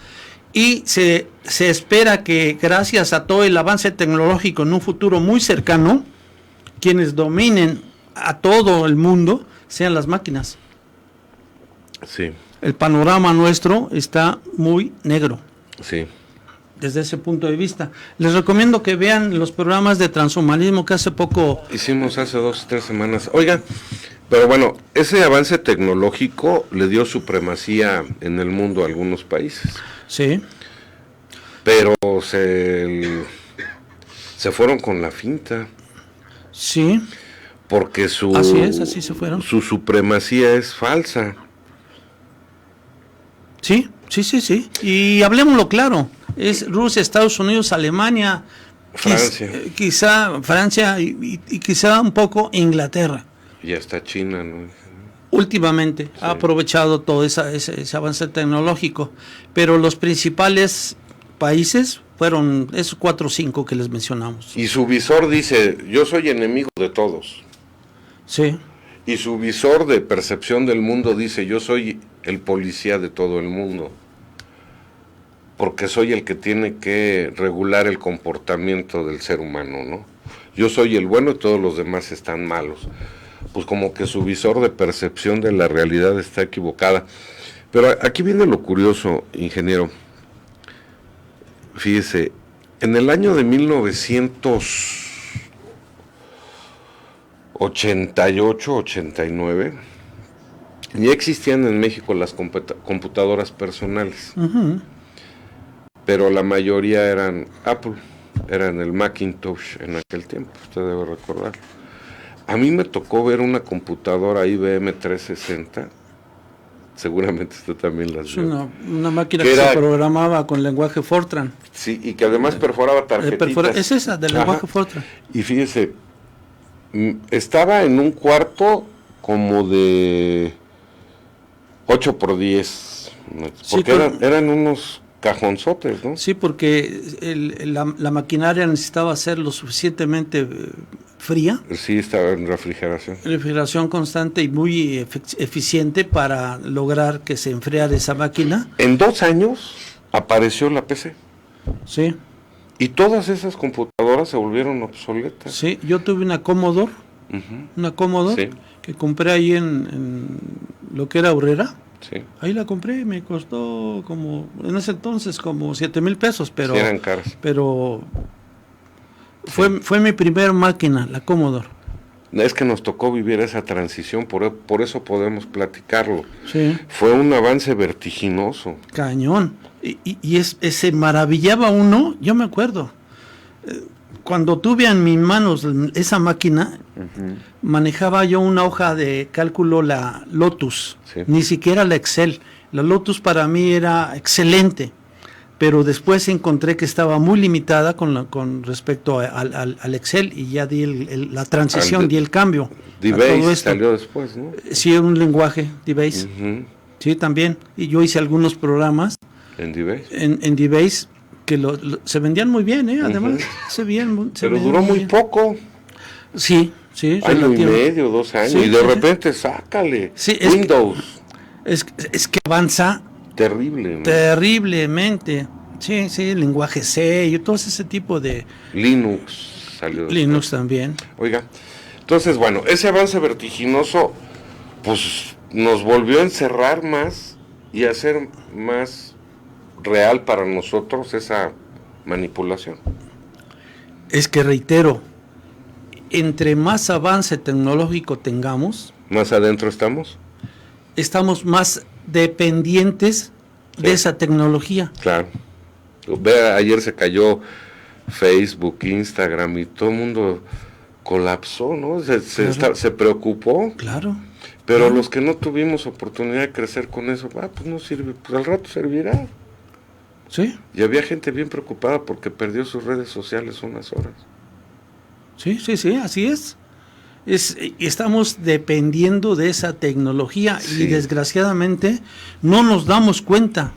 Y se espera que gracias a todo el avance tecnológico en un futuro muy cercano, quienes dominen a todo el mundo sean las máquinas. Sí, El panorama nuestro está muy negro sí. desde ese punto de vista. Les recomiendo que vean los programas de transhumanismo que hace poco... Hicimos hace 2 o 3 semanas. Oiga, pero bueno, ese avance tecnológico le dio supremacía en el mundo a algunos países. Sí. Pero se fueron con la finta. Sí. Porque Así se fueron. Su supremacía es falsa. Sí. Y hablemoslo claro. Es Rusia, Estados Unidos, Alemania, Francia. Quizá Francia y quizá un poco Inglaterra. Y hasta China, ¿no? Últimamente ha aprovechado todo ese avance tecnológico, pero los principales países fueron esos 4 o 5 que les mencionamos. Y su visor dice, yo soy enemigo de todos. Sí. Y su visor de percepción del mundo dice, yo soy el policía de todo el mundo. Porque soy el que tiene que regular el comportamiento del ser humano, ¿no? Yo soy el bueno y todos los demás están malos. Pues como que su visor de percepción de la realidad está equivocada. Pero aquí viene lo curioso, ingeniero. Fíjese, en el año de 1988, 89, ya existían en México las computadoras personales, pero la mayoría eran Apple, eran el Macintosh en aquel tiempo, usted debe recordarlo. A mí me tocó ver una computadora IBM 360, seguramente usted también las vio. Una máquina que se programaba con lenguaje Fortran. Sí, y que además perforaba tarjetitas. Es esa, del lenguaje Fortran. Y fíjese, estaba en un cuarto como de 8x10, porque sí, eran unos cajonzotes, ¿no? Sí, porque la maquinaria necesitaba ser lo suficientemente fría. Sí, estaba en refrigeración. Refrigeración constante y muy eficiente para lograr que se enfriara esa máquina. En 2 años apareció la PC. Sí. Y todas esas computadoras se volvieron obsoletas. Sí, yo tuve una Commodore, sí, que compré ahí en lo que era Aurrera. Sí. Ahí la compré, me costó como, en ese entonces, como 7,000 pesos, pero... Sí, eran caras. Pero fue mi primer máquina, la Commodore. Es que nos tocó vivir esa transición, por eso podemos platicarlo. Sí. Fue un avance vertiginoso. Cañón. Y se maravillaba uno, yo me acuerdo, cuando tuve en mis manos esa máquina, manejaba yo una hoja de cálculo, la Lotus, sí, ni siquiera la Excel. La Lotus para mí era excelente, pero después encontré que estaba muy limitada con respecto al Excel, y ya di la transición, di el cambio. DBase salió después, ¿no? Sí, un lenguaje, DBase. Sí, también. Y yo hice algunos programas en DBase. En DBase, que se vendían muy bien, además. Pero duró muy poco. Sí, sí. Año y medio, 2 años, sí, y de repente sácale. Sí, Windows. Es que avanza terriblemente. Sí, sí, el lenguaje C y todo ese tipo de... Linux salió. Linux también. Oiga, entonces, bueno, ese avance vertiginoso, pues nos volvió a encerrar más y a hacer más real para nosotros esa manipulación. Es que reitero, entre más avance tecnológico tengamos, más adentro estamos más dependientes de esa tecnología. Claro. Vea, ayer se cayó Facebook, Instagram y todo el mundo colapsó, ¿no? Se preocupó. Claro. Pero los que no tuvimos oportunidad de crecer con eso, pues no sirve, pues al rato servirá. Sí. Y había gente bien preocupada porque perdió sus redes sociales unas horas. Sí, así es. Estamos dependiendo de esa tecnología, sí, y desgraciadamente no nos damos cuenta.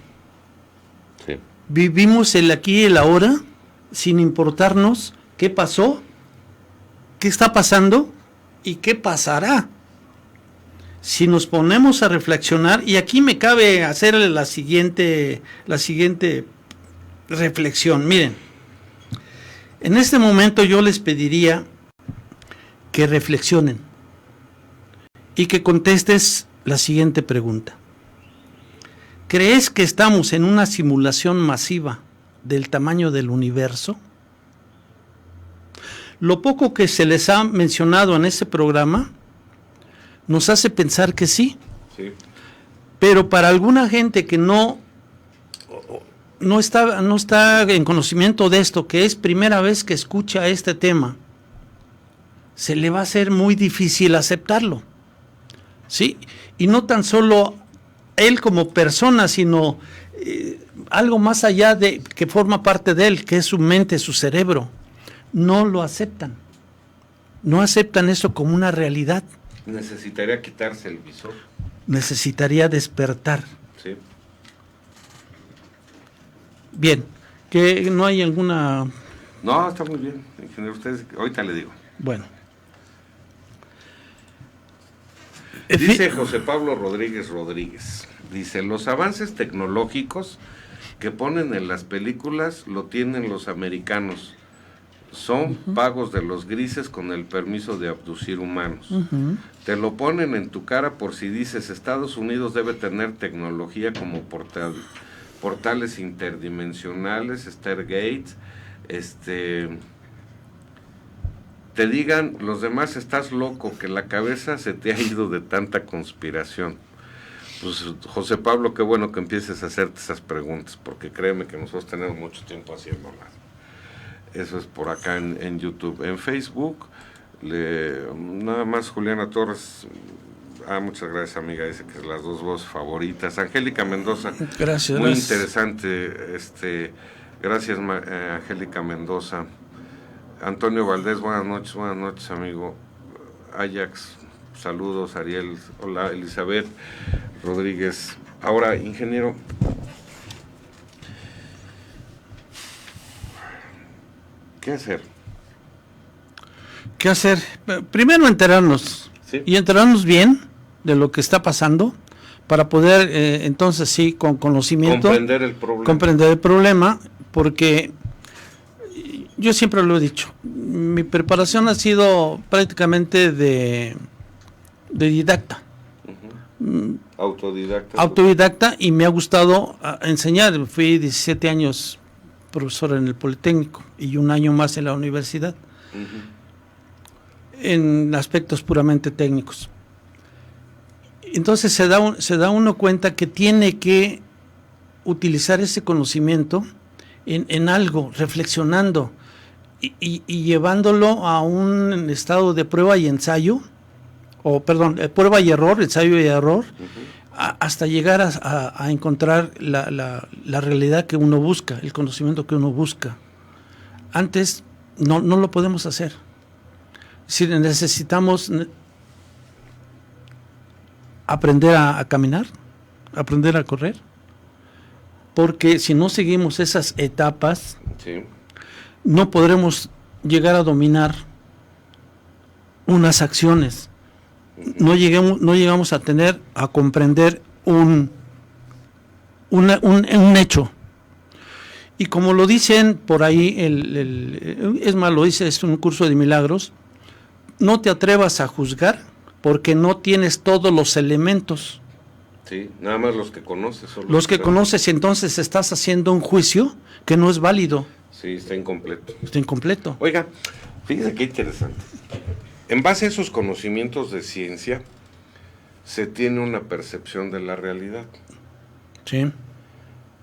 Sí. Vivimos el aquí y el ahora sin importarnos qué pasó, qué está pasando y qué pasará. Si nos ponemos a reflexionar, y aquí me cabe hacerle la siguiente reflexión. Miren, en este momento yo les pediría que reflexionen y que contestes la siguiente pregunta. ¿Crees que estamos en una simulación masiva del tamaño del universo? Lo poco que se les ha mencionado en ese programa nos hace pensar que sí. Sí. Pero para alguna gente que no está en conocimiento de esto, que es primera vez que escucha este tema, se le va a hacer muy difícil aceptarlo. ¿Sí? Y no tan solo él como persona, sino algo más allá de que forma parte de él, que es su mente, su cerebro. No lo aceptan. No aceptan eso como una realidad. Necesitaría quitarse el visor. Necesitaría despertar. Sí. Bien, que no hay alguna... No, está muy bien, ingeniero, ustedes, ahorita le digo. Bueno. Dice José Pablo Rodríguez, dice, los avances tecnológicos que ponen en las películas lo tienen los americanos. son pagos de los grises con el permiso de abducir humanos. Te lo ponen en tu cara por si dices Estados Unidos debe tener tecnología como portales interdimensionales, Stargates, te digan los demás estás loco, que la cabeza se te ha ido de tanta conspiración. Pues José Pablo, qué bueno que empieces a hacerte esas preguntas, porque créeme que nosotros tenemos mucho tiempo haciéndolas. Eso es por acá en YouTube. En Facebook, nada más Juliana Torres. Muchas gracias, amiga. Dice que es las dos voces favoritas. Angélica Mendoza. Gracias. Muy interesante. Gracias, Angélica Mendoza. Antonio Valdés, buenas noches, amigo. Ajax, saludos. Ariel, hola. Elizabeth Rodríguez. Ahora, ingeniero, ¿qué hacer? ¿Qué hacer? Primero enterarnos, ¿sí? Y enterarnos bien de lo que está pasando para poder, entonces sí, con conocimiento, comprender el problema, porque yo siempre lo he dicho, mi preparación ha sido prácticamente de didacta. Autodidacta, y me ha gustado enseñar. Fui 17 años profesor en el Politécnico y un año más en la universidad, en aspectos puramente técnicos. Entonces se da uno cuenta que tiene que utilizar ese conocimiento en algo, reflexionando y llevándolo a un estado de prueba y ensayo, prueba y error, ensayo y error, hasta llegar a encontrar la realidad que uno busca, el conocimiento que uno busca. Antes no lo podemos hacer. Si necesitamos aprender a caminar, aprender a correr, porque si no seguimos esas etapas, sí, no podremos llegar a dominar unas acciones. No llegamos a comprender un hecho. Y como lo dicen por ahí, es más, lo dice, es un curso de milagros, no te atrevas a juzgar porque no tienes todos los elementos. Sí, nada más los que conoces. Los que conoces, y entonces estás haciendo un juicio que no es válido. Sí, está incompleto. Está incompleto. Oiga, fíjese qué interesante. En base a esos conocimientos de ciencia, se tiene una percepción de la realidad. Sí.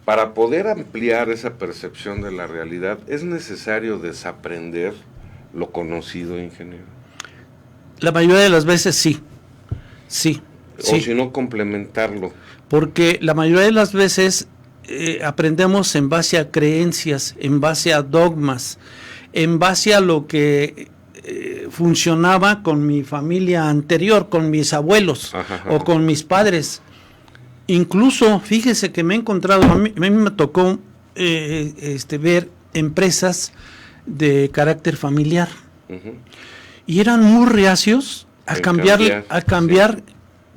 Para poder ampliar esa percepción de la realidad, es necesario desaprender lo conocido, ingeniero. La mayoría de las veces sí. Sí. O si no, complementarlo. Porque la mayoría de las veces aprendemos en base a creencias, en base a dogmas, en base a lo que funcionaba con mi familia anterior, con mis abuelos o con mis padres. Incluso, fíjese que me he encontrado, a mí me tocó ver empresas de carácter familiar, y eran muy reacios a cambiar sí,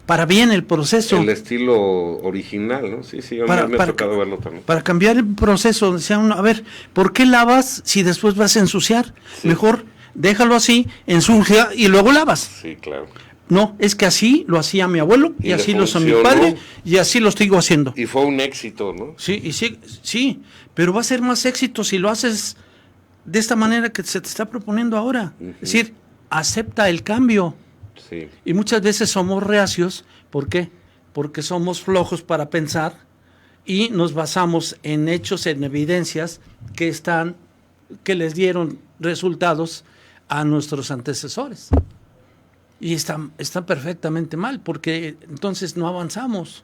para bien el proceso. El estilo original, ¿no? Sí, me ha tocado verlo también. Para cambiar el proceso, decía uno, a ver, ¿por qué lavas si después vas a ensuciar? Sí. Mejor déjalo así, ensucia y luego lavas. Sí, claro. No, es que así lo hacía mi abuelo y así lo hizo mi padre y así lo sigo haciendo. Y fue un éxito, ¿no? Sí, pero va a ser más éxito si lo haces de esta manera que se te está proponiendo ahora. Es decir, acepta el cambio. Sí. Y muchas veces somos reacios, ¿por qué? Porque somos flojos para pensar y nos basamos en hechos, en evidencias que les dieron resultados a nuestros antecesores. Y está perfectamente mal, porque entonces no avanzamos.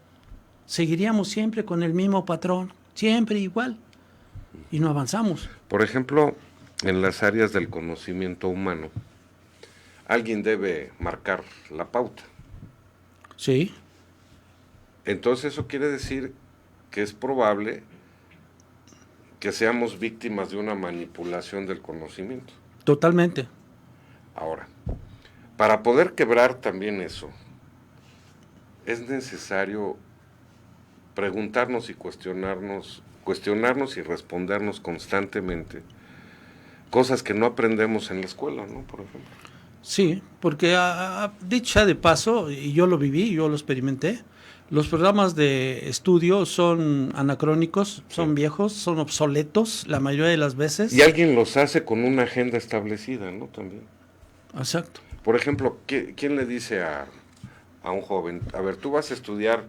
Seguiríamos siempre con el mismo patrón, siempre igual, y no avanzamos. Por ejemplo, en las áreas del conocimiento humano, alguien debe marcar la pauta. Sí. Entonces eso quiere decir que es probable que seamos víctimas de una manipulación del conocimiento. Totalmente. Ahora, para poder quebrar también eso, es necesario preguntarnos y cuestionarnos y respondernos constantemente cosas que no aprendemos en la escuela, ¿no? Por ejemplo. Sí, porque dicha de paso, y yo lo viví, yo lo experimenté, los programas de estudio son anacrónicos, son viejos, son obsoletos la mayoría de las veces. Y alguien los hace con una agenda establecida, ¿no? También. Exacto. Por ejemplo, ¿quién le dice a un joven, a ver, tú vas a estudiar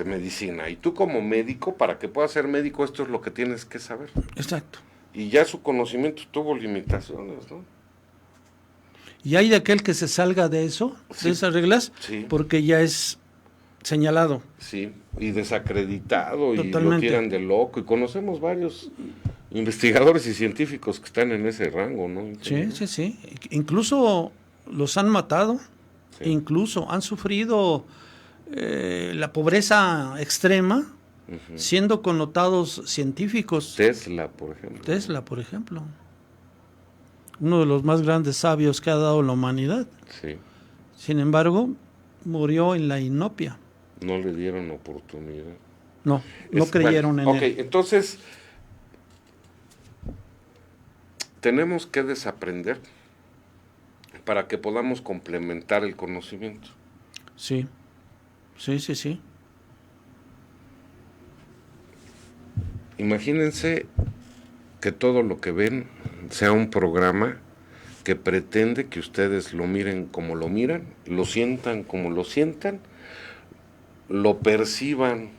medicina, y tú como médico, para que puedas ser médico, esto es lo que tienes que saber? Exacto. Y ya su conocimiento tuvo limitaciones, ¿no? Y hay de aquel que se salga de eso, Sí. de esas reglas, Sí. porque ya es señalado. Sí, y desacreditado, Totalmente. y lo tiran de loco, y conocemos varios investigadores y científicos que están en ese rango, ¿no? Sí. Incluso los han matado, Sí. incluso han sufrido la pobreza extrema, siendo connotados científicos. Tesla, por ejemplo. Tesla, por ejemplo. Uno de los más grandes sabios que ha dado la humanidad. Sí, Sin embargo, murió en la inopia. no le dieron oportunidad. No creyeron en él. Entonces, tenemos que desaprender para que podamos complementar el conocimiento. Sí. Imagínense que todo lo que ven sea un programa que pretende que ustedes lo miren como lo miran, lo sientan como lo sientan, lo perciban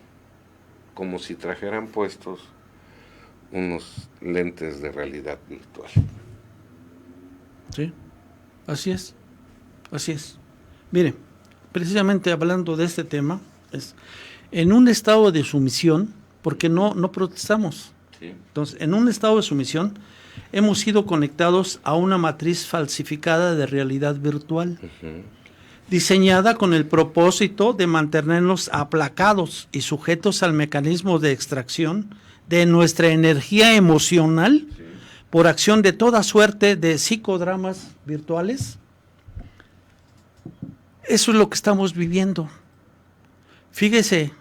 como si trajeran puestos unos lentes de realidad virtual. Sí, así es. Mire, precisamente hablando de este tema, es en un estado de sumisión, porque no protestamos. Sí. Entonces, en un estado de sumisión, hemos sido conectados a una matriz falsificada de realidad virtual, diseñada con el propósito de mantenernos aplacados y sujetos al mecanismo de extracción de nuestra energía emocional por acción de toda suerte de psicodramas virtuales. Eso es lo que estamos viviendo. Fíjese,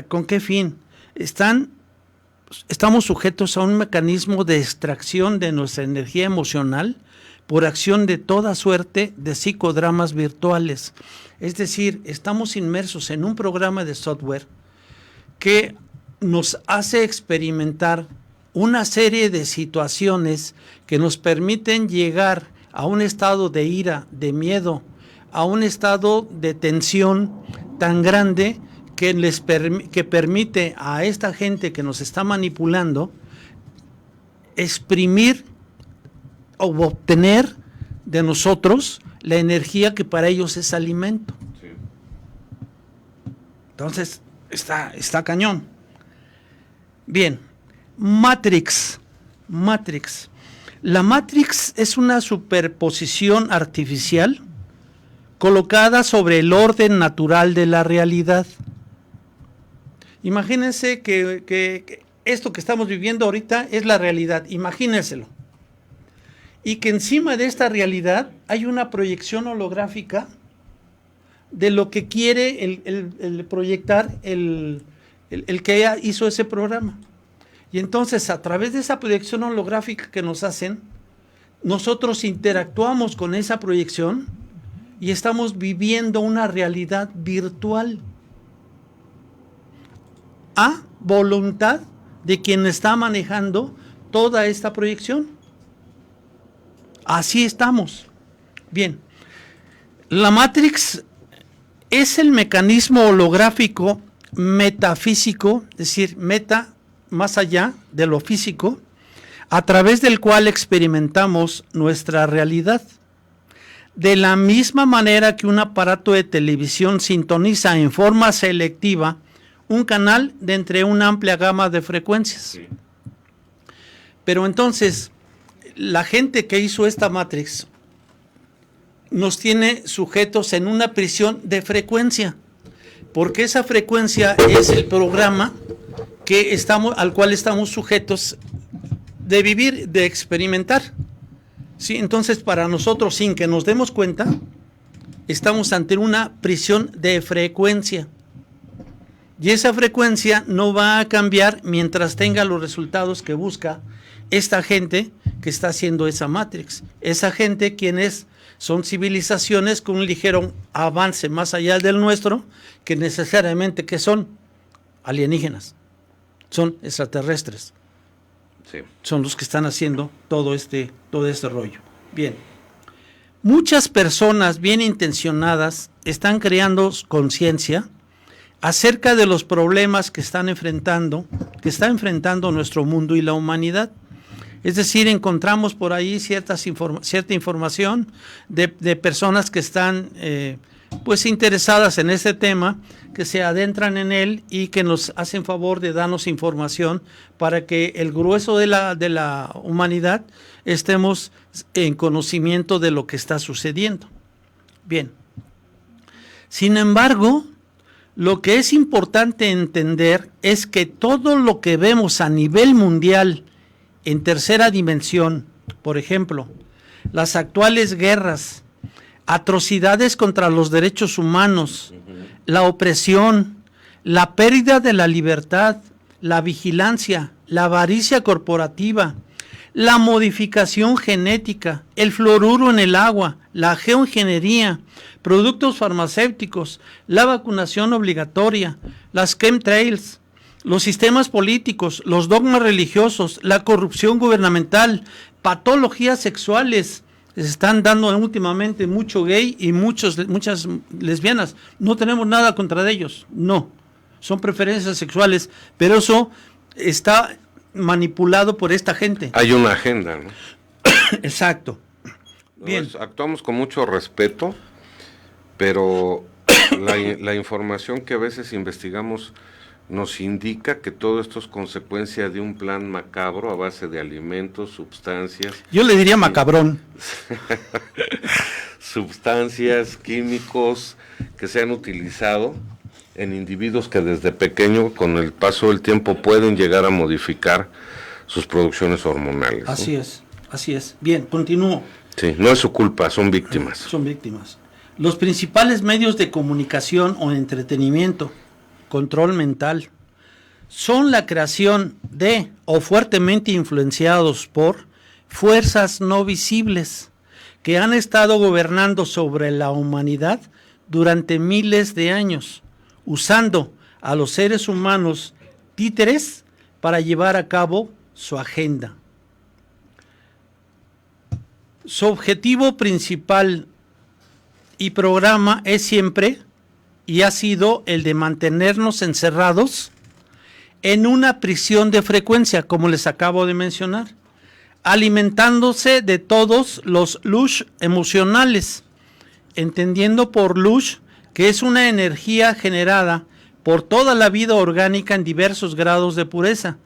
¿con qué fin? Estamos sujetos a un mecanismo de extracción de nuestra energía emocional por acción de toda suerte de psicodramas virtuales. Es decir, estamos inmersos en un programa de software que nos hace experimentar una serie de situaciones que nos permiten llegar a un estado de ira, de miedo, a un estado de tensión tan grande que permite a esta gente que nos está manipulando exprimir o obtener de nosotros la energía que para ellos es alimento. Sí. Entonces, está cañón. Bien, Matrix. La Matrix es una superposición artificial colocada sobre el orden natural de la realidad. Imagínense que esto que estamos viviendo ahorita es la realidad, imagínenselo. Y que encima de esta realidad hay una proyección holográfica de lo que quiere el proyectar el que hizo ese programa. Y entonces, a través de esa proyección holográfica que nos hacen, nosotros interactuamos con esa proyección y estamos viviendo una realidad virtual a voluntad de quien está manejando toda esta proyección. Así estamos. Bien, la Matrix es el mecanismo holográfico metafísico, es decir, más allá de lo físico, a través del cual experimentamos nuestra realidad. De la misma manera que un aparato de televisión sintoniza en forma selectiva un canal de entre una amplia gama de frecuencias. Sí. Pero entonces, la gente que hizo esta Matrix nos tiene sujetos en una prisión de frecuencia, porque esa frecuencia es el programa al cual estamos sujetos de vivir, de experimentar. ¿Sí? Entonces, para nosotros, sin que nos demos cuenta, estamos ante una prisión de frecuencia. Y esa frecuencia no va a cambiar mientras tenga los resultados que busca esta gente que está haciendo esa Matrix. Esa gente, quienes son civilizaciones con un ligero avance más allá del nuestro, que necesariamente que son alienígenas, son extraterrestres. Sí. Son los que están haciendo todo este rollo. Bien. Muchas personas bien intencionadas están creando conciencia acerca de los problemas que está enfrentando nuestro mundo y la humanidad. Es decir, encontramos por ahí cierta información de personas que están pues interesadas en este tema, que se adentran en él y que nos hacen favor de darnos información para que el grueso de la humanidad estemos en conocimiento de lo que está sucediendo. Bien. Sin embargo, lo que es importante entender es que todo lo que vemos a nivel mundial en tercera dimensión, por ejemplo, las actuales guerras, atrocidades contra los derechos humanos, la opresión, la pérdida de la libertad, la vigilancia, la avaricia corporativa, la modificación genética, el fluoruro en el agua, la geoingeniería, productos farmacéuticos, la vacunación obligatoria, las chemtrails, los sistemas políticos, los dogmas religiosos, la corrupción gubernamental, patologías sexuales. Se están dando últimamente mucho gay y muchas lesbianas. No tenemos nada contra ellos, no. Son preferencias sexuales, pero eso está manipulado por esta gente. Hay una agenda, ¿no? Exacto. Bien. Actuamos con mucho respeto, pero la información que a veces investigamos nos indica que todo esto es consecuencia de un plan macabro a base de alimentos, sustancias. Yo le diría macabrón. Sustancias, químicos que se han utilizado en individuos que desde pequeño, con el paso del tiempo, pueden llegar a modificar sus producciones hormonales. Así ¿no? es, así es. Bien, continúo. Sí, no es su culpa, son víctimas. Son víctimas. Los principales medios de comunicación o entretenimiento, control mental, son la creación de o fuertemente influenciados por fuerzas no visibles que han estado gobernando sobre la humanidad durante miles de años, usando a los seres humanos títeres para llevar a cabo su agenda. Su objetivo principal y programa es siempre y ha sido el de mantenernos encerrados en una prisión de frecuencia, como les acabo de mencionar, alimentándose de todos los lush emocionales, entendiendo por lush que es una energía generada por toda la vida orgánica en diversos grados de pureza.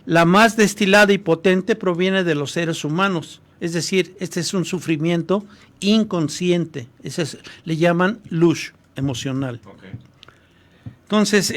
La más destilada y potente proviene de los seres humanos, es decir, este es un sufrimiento inconsciente, le llaman lush emocional. Okay. Entonces,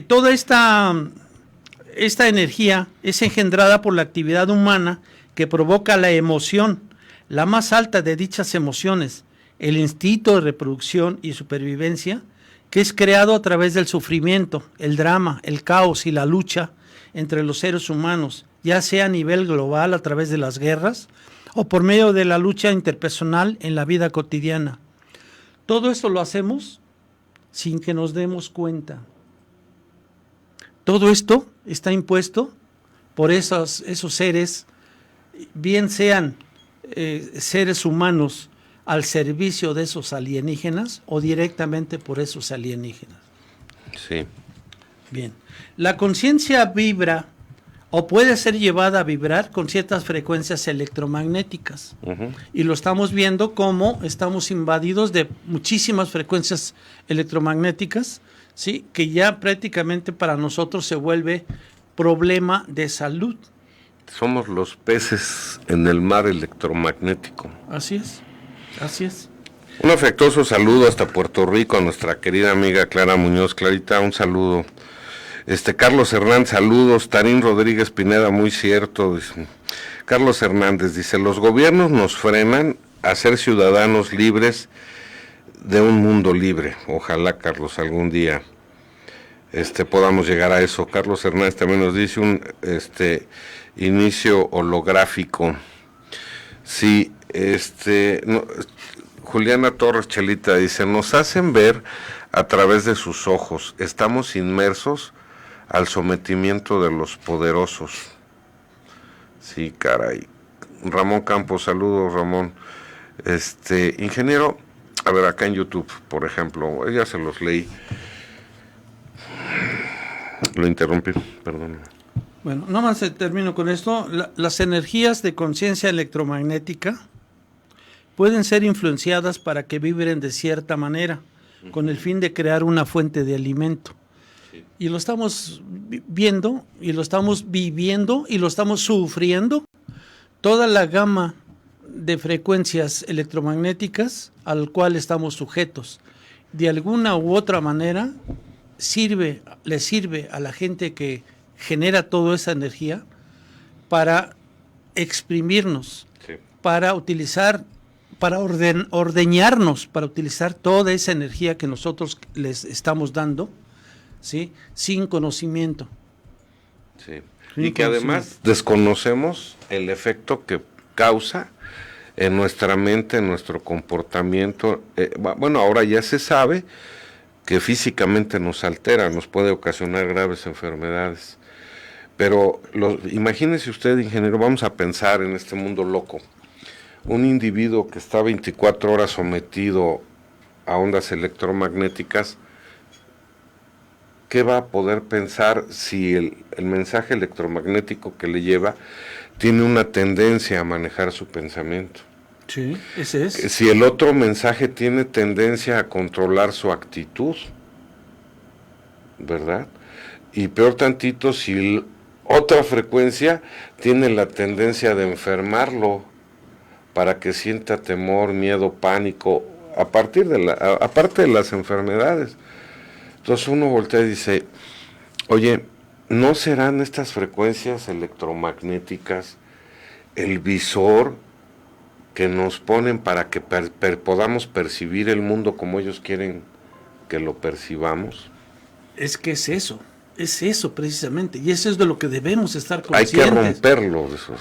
toda esta energía es engendrada por la actividad humana que provoca la emoción, la más alta de dichas emociones, el instinto de reproducción y supervivencia, que es creado a través del sufrimiento, el drama, el caos y la lucha entre los seres humanos, ya sea a nivel global a través de las guerras o por medio de la lucha interpersonal en la vida cotidiana. Todo esto lo hacemos sin que nos demos cuenta. Todo esto está impuesto por esos seres, bien sean seres humanos al servicio de esos alienígenas o directamente por esos alienígenas. Sí. Bien. La conciencia vibra o puede ser llevada a vibrar con ciertas frecuencias electromagnéticas. Y lo estamos viendo como estamos invadidos de muchísimas frecuencias electromagnéticas, ¿sí? Que ya prácticamente para nosotros se vuelve problema de salud. Somos los peces en el mar electromagnético. Así es, así es. Un afectuoso saludo hasta Puerto Rico a nuestra querida amiga Clara Muñoz. Clarita, un saludo. Carlos Hernández, saludos. Tarín Rodríguez Pineda, muy cierto. Dice. Carlos Hernández dice, los gobiernos nos frenan a ser ciudadanos libres de un mundo libre. Ojalá, Carlos, algún día podamos llegar a eso. Carlos Hernández también nos dice un inicio holográfico. Sí, Juliana Torres Chelita dice, nos hacen ver a través de sus ojos, estamos inmersos al sometimiento de los poderosos. Sí, caray. Ramón Campos, saludos Ramón. Ingeniero, a ver, acá en YouTube, por ejemplo, ya se los leí. Lo interrumpí, perdón. Bueno, nada más termino con esto. Las energías de conciencia electromagnética pueden ser influenciadas para que vibren de cierta manera, con el fin de crear una fuente de alimento. Sí. Y lo estamos viendo, y lo estamos viviendo, y lo estamos sufriendo. Toda la gama de frecuencias electromagnéticas al cual estamos sujetos. De alguna u otra manera, le sirve a la gente que genera toda esa energía para exprimirnos, sí, para utilizar, para ordeñarnos, para utilizar toda esa energía que nosotros les estamos dando, ¿sí?, sin conocimiento. Sí. Y que además desconocemos el efecto que causa en nuestra mente, en nuestro comportamiento. Bueno, ahora ya se sabe que físicamente nos altera, nos puede ocasionar graves enfermedades. Pero imagínese usted, ingeniero, vamos a pensar en este mundo loco. Un individuo que está 24 horas sometido a ondas electromagnéticas, ¿qué va a poder pensar si el mensaje electromagnético que le lleva tiene una tendencia a manejar su pensamiento? Sí, ese es. Si el otro mensaje tiene tendencia a controlar su actitud, ¿verdad? Y peor tantito, si otra frecuencia tiene la tendencia de enfermarlo para que sienta temor, miedo, pánico, aparte de las enfermedades. Entonces uno voltea y dice, oye, ¿no serán estas frecuencias electromagnéticas el visor que nos ponen para que podamos percibir el mundo como ellos quieren que lo percibamos? Es que es eso precisamente, y eso es de lo que debemos estar conscientes. Hay que romperlo. Eso.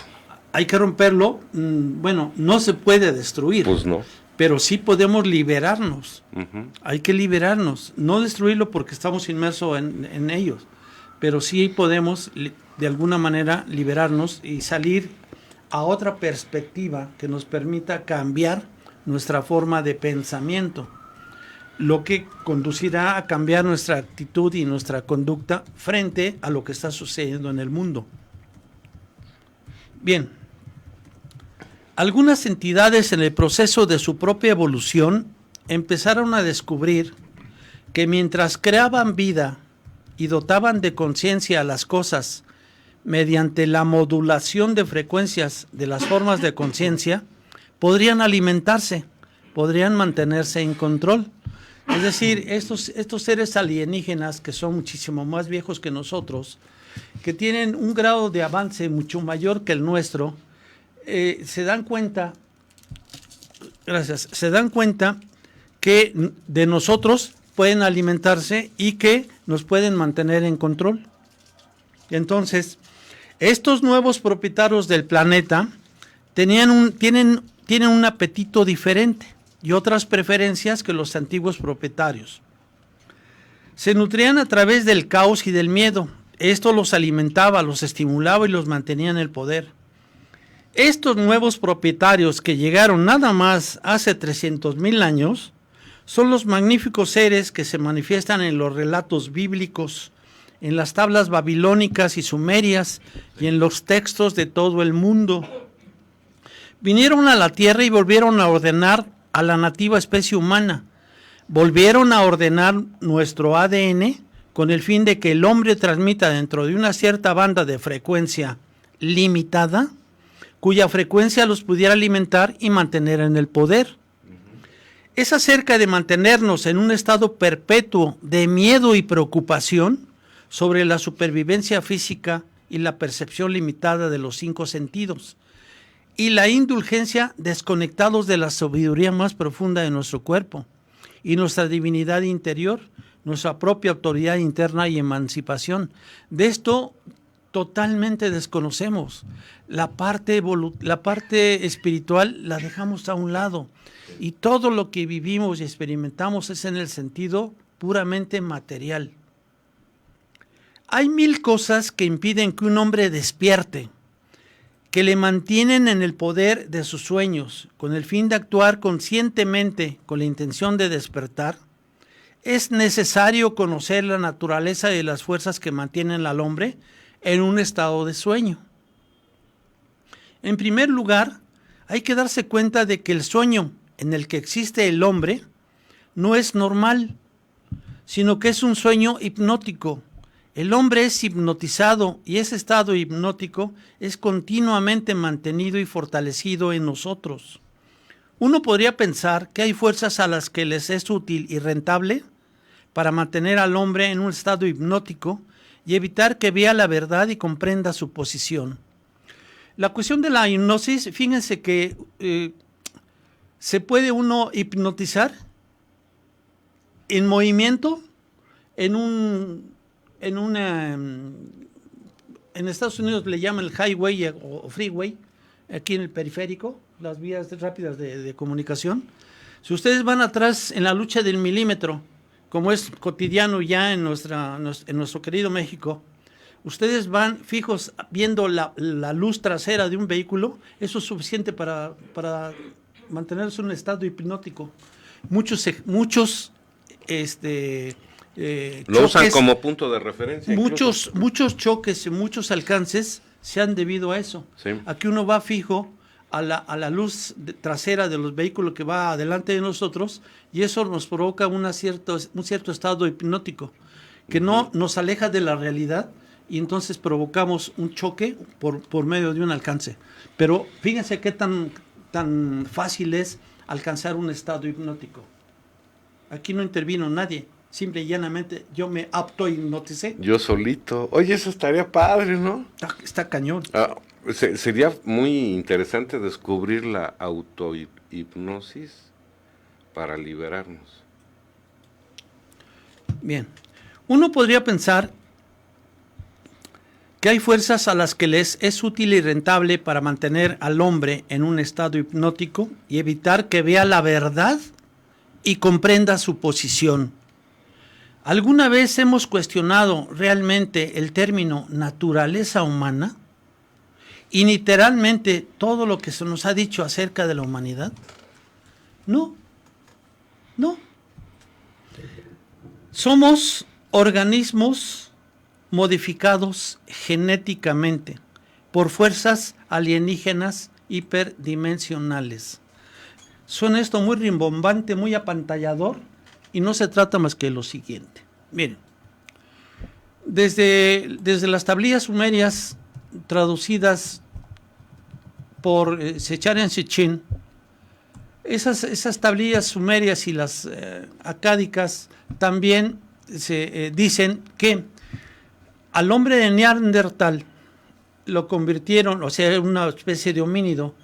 Hay que romperlo, bueno, no se puede destruir. Pues no. Pero sí podemos liberarnos. Uh-huh. Hay que liberarnos, no destruirlo porque estamos inmersos en ellos, pero sí podemos de alguna manera liberarnos y salir a otra perspectiva que nos permita cambiar nuestra forma de pensamiento, lo que conducirá a cambiar nuestra actitud y nuestra conducta frente a lo que está sucediendo en el mundo. Bien. Algunas entidades en el proceso de su propia evolución empezaron a descubrir que mientras creaban vida y dotaban de conciencia a las cosas mediante la modulación de frecuencias de las formas de conciencia, podrían alimentarse, podrían mantenerse en control. Es decir, estos seres alienígenas que son muchísimo más viejos que nosotros, que tienen un grado de avance mucho mayor que el nuestro, se dan cuenta que de nosotros pueden alimentarse y que nos pueden mantener en control. Entonces, estos nuevos propietarios del planeta tienen un apetito diferente y otras preferencias que los antiguos propietarios. Se nutrían a través del caos y del miedo. Esto los alimentaba, los estimulaba y los mantenía en el poder. Estos nuevos propietarios que llegaron nada más hace 300,000 años son los magníficos seres que se manifiestan en los relatos bíblicos, en las tablas babilónicas y sumerias y en los textos de todo el mundo. Vinieron a la tierra y volvieron a ordenar a la nativa especie humana. Volvieron a ordenar nuestro ADN con el fin de que el hombre transmita dentro de una cierta banda de frecuencia limitada, cuya frecuencia los pudiera alimentar y mantener en el poder. Es acerca de mantenernos en un estado perpetuo de miedo y preocupación sobre la supervivencia física y la percepción limitada de los 5 sentidos, y la indulgencia desconectados de la sabiduría más profunda de nuestro cuerpo y nuestra divinidad interior, nuestra propia autoridad interna y emancipación. De esto totalmente desconocemos. La parte espiritual la dejamos a un lado y todo lo que vivimos y experimentamos es en el sentido puramente material. Hay 1000 cosas que impiden que un hombre despierte, que le mantienen en el poder de sus sueños, con el fin de actuar conscientemente con la intención de despertar. Es necesario conocer la naturaleza de las fuerzas que mantienen al hombre en un estado de sueño. En primer lugar, hay que darse cuenta de que el sueño en el que existe el hombre no es normal, sino que es un sueño hipnótico. El hombre es hipnotizado y ese estado hipnótico es continuamente mantenido y fortalecido en nosotros. Uno podría pensar que hay fuerzas a las que les es útil y rentable para mantener al hombre en un estado hipnótico y evitar que vea la verdad y comprenda su posición. La cuestión de la hipnosis, fíjense que se puede uno hipnotizar en movimiento, en Estados Unidos le llaman el highway o freeway, aquí en el periférico, las vías rápidas de comunicación. Si ustedes van atrás en la lucha del milímetro, como es cotidiano ya en nuestro querido México, ustedes van fijos viendo la luz trasera de un vehículo, eso es suficiente para mantenerse en un estado hipnótico. Muchos lo usan como punto de referencia. Muchos choques y muchos alcances se han debido a eso. Sí. Aquí uno va fijo a la luz trasera de los vehículos que va adelante de nosotros y eso nos provoca un cierto estado hipnótico que no nos aleja de la realidad y entonces provocamos un choque por medio de un alcance. Pero fíjense qué tan fácil es alcanzar un estado hipnótico. Aquí no intervino nadie. Simple y llanamente yo me auto-hipnoticé. Yo solito. Oye, eso estaría padre, ¿no? Está cañón. Sería muy interesante descubrir la auto-hipnosis para liberarnos. Bien. Uno podría pensar que hay fuerzas a las que les es útil y rentable para mantener al hombre en un estado hipnótico y evitar que vea la verdad y comprenda su posición. ¿Alguna vez hemos cuestionado realmente el término naturaleza humana y literalmente todo lo que se nos ha dicho acerca de la humanidad? No. Somos organismos modificados genéticamente por fuerzas alienígenas hiperdimensionales. Suena esto muy rimbombante, muy apantallador, y no se trata más que de lo siguiente. Miren, desde las tablillas sumerias traducidas por Secharyan Sitchin, esas tablillas sumerias y las acádicas también se dicen que al hombre de Neandertal lo convirtieron, o sea, una especie de homínido,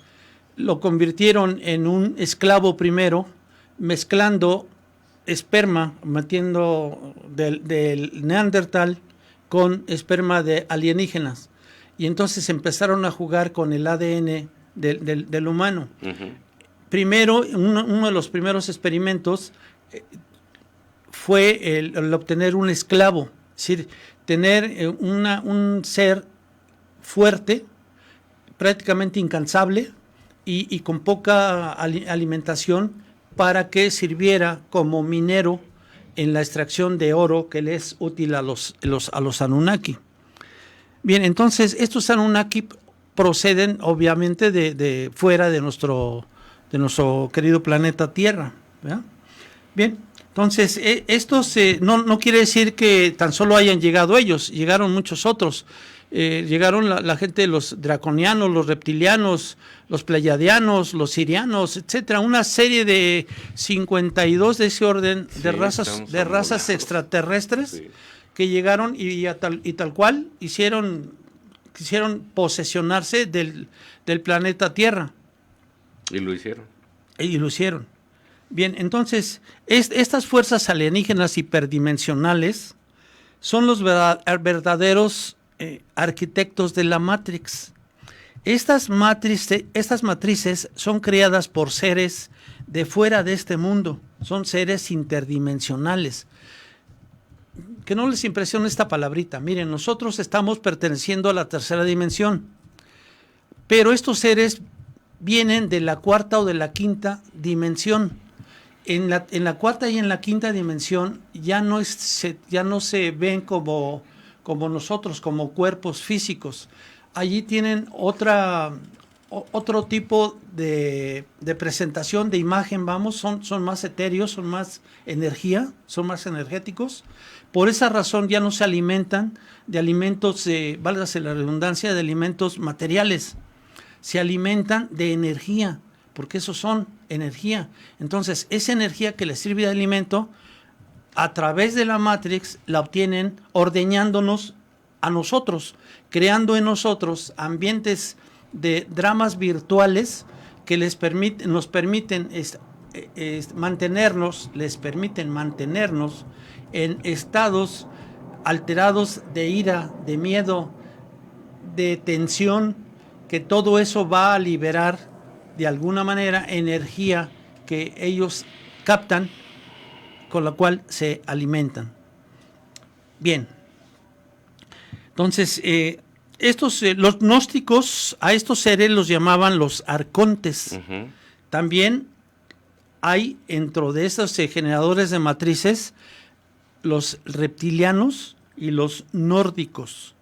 lo convirtieron en un esclavo primero, mezclando esperma, metiendo del Neandertal con esperma de alienígenas. Y entonces empezaron a jugar con el ADN del humano. Uh-huh. Primero, uno de los primeros experimentos fue el obtener un esclavo, es decir, tener un ser fuerte, prácticamente incansable y con poca alimentación, para que sirviera como minero en la extracción de oro que le es útil a los Anunnaki. Bien, entonces estos Anunnaki proceden obviamente de fuera de nuestro querido planeta Tierra, ¿verdad? Bien, entonces estos no quiere decir que tan solo hayan llegado ellos, llegaron muchos otros. Llegaron la gente de los draconianos, los reptilianos, los pleiadianos, los sirianos, etcétera, una serie de 52 de ese orden de razas extraterrestres, sí, que llegaron y tal cual quisieron posesionarse del planeta Tierra. Y lo hicieron. Y lo hicieron. Bien, entonces, estas fuerzas alienígenas hiperdimensionales son los verdaderos arquitectos de la Matrix. Estas matrices son creadas por seres de fuera de este mundo, son seres interdimensionales. Que no les impresione esta palabrita. Miren, nosotros estamos perteneciendo a la tercera dimensión, pero estos seres vienen de la cuarta o de la quinta dimensión. En la cuarta y en la quinta dimensión ya no se ven como nosotros, como cuerpos físicos. Allí tienen otro tipo de presentación, de imagen, son más etéreos, son más energía, son más energéticos. Por esa razón ya no se alimentan de alimentos, válgase la redundancia, de alimentos materiales. Se alimentan de energía, porque esos son energía. Entonces, esa energía que les sirve de alimento, a través de la Matrix, la obtienen ordeñándonos a nosotros, creando en nosotros ambientes de dramas virtuales que nos permiten mantenernos en estados alterados de ira, de miedo, de tensión, que todo eso va a liberar de alguna manera energía que ellos captan, con la cual se alimentan. Bien. Entonces, los gnósticos a estos seres los llamaban los arcontes. Uh-huh. También hay dentro de esos generadores de matrices los reptilianos y los nórdicos.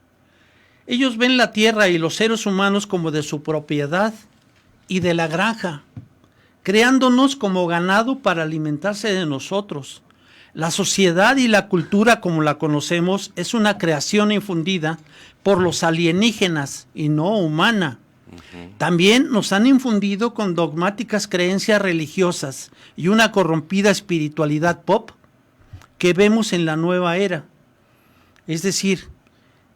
Ellos ven la tierra y los seres humanos como de su propiedad y de la granja, creándonos como ganado para alimentarse de nosotros. La sociedad y la cultura como la conocemos es una creación infundida por los alienígenas y no humana. Uh-huh. También nos han infundido con dogmáticas creencias religiosas y una corrompida espiritualidad pop que vemos en la nueva era. Es decir,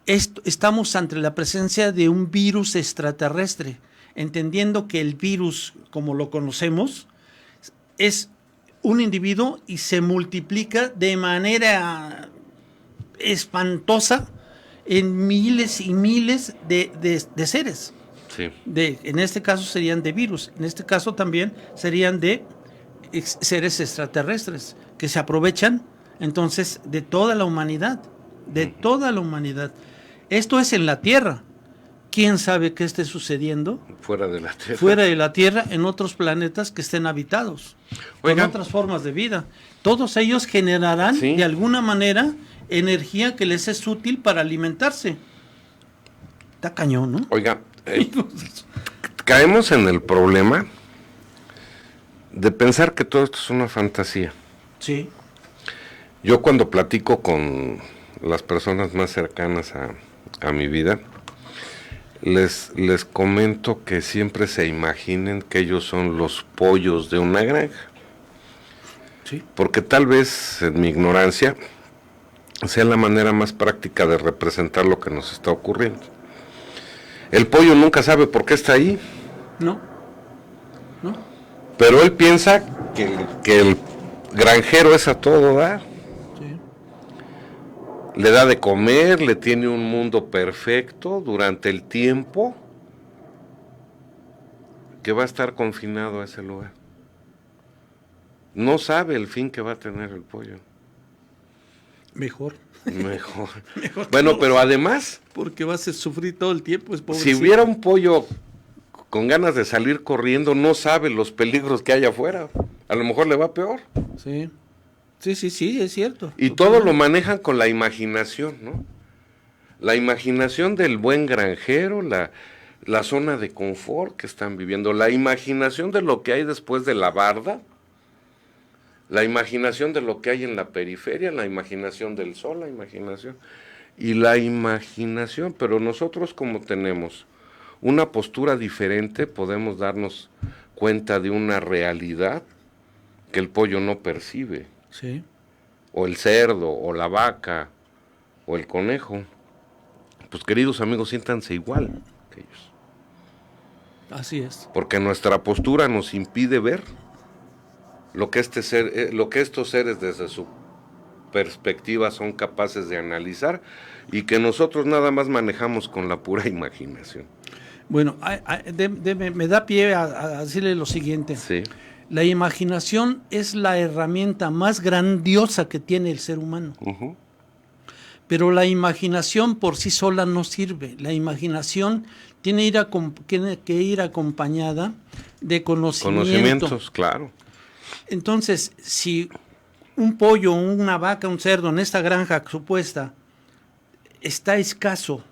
estamos ante la presencia de un virus extraterrestre, entendiendo que el virus, como lo conocemos, es un individuo y se multiplica de manera espantosa en miles y miles de seres. Sí. En este caso serían de virus, en este caso también serían de seres extraterrestres que se aprovechan entonces de toda la humanidad, Esto es en la Tierra. ¿Quién sabe qué esté sucediendo? Fuera de la Tierra. Fuera de la Tierra, en otros planetas que estén habitados, con otras formas de vida. Todos ellos generarán, ¿sí?, de alguna manera energía que les es útil para alimentarse. Está cañón, ¿no? Oiga, caemos en el problema de pensar que todo esto es una fantasía. Sí. Yo cuando platico con las personas más cercanas a mi vida, les comento que siempre se imaginen que ellos son los pollos de una granja. Sí. Porque tal vez, en mi ignorancia, sea la manera más práctica de representar lo que nos está ocurriendo. El pollo nunca sabe por qué está ahí. No. Pero él piensa que el granjero es a todo dar. Le da de comer, le tiene un mundo perfecto durante el tiempo que va a estar confinado a ese lugar. No sabe el fin que va a tener el pollo. Mejor. Bueno, pero además, porque va a sufrir todo el tiempo. Si hubiera un pollo con ganas de salir corriendo, no sabe los peligros que hay afuera. A lo mejor le va peor. Sí. Sí, es cierto. Y todo lo manejan con la imaginación, ¿no? La imaginación del buen granjero, la zona de confort que están viviendo, la imaginación de lo que hay después de la barda, la imaginación de lo que hay en la periferia, la imaginación del sol, la imaginación, pero nosotros, como tenemos una postura diferente, podemos darnos cuenta de una realidad que el pollo no percibe. Sí. O el cerdo, o la vaca, o el conejo. Pues, queridos amigos, siéntanse igual que ellos. Así es. Porque nuestra postura nos impide ver lo que estos seres desde su perspectiva son capaces de analizar y que nosotros nada más manejamos con la pura imaginación. Bueno, me da pie a decirle lo siguiente. Sí. La imaginación es la herramienta más grandiosa que tiene el ser humano. Uh-huh. Pero la imaginación por sí sola no sirve. La imaginación tiene que ir acompañada de conocimiento. Conocimientos, claro. Entonces, si un pollo, una vaca, un cerdo en esta granja supuesta está escaso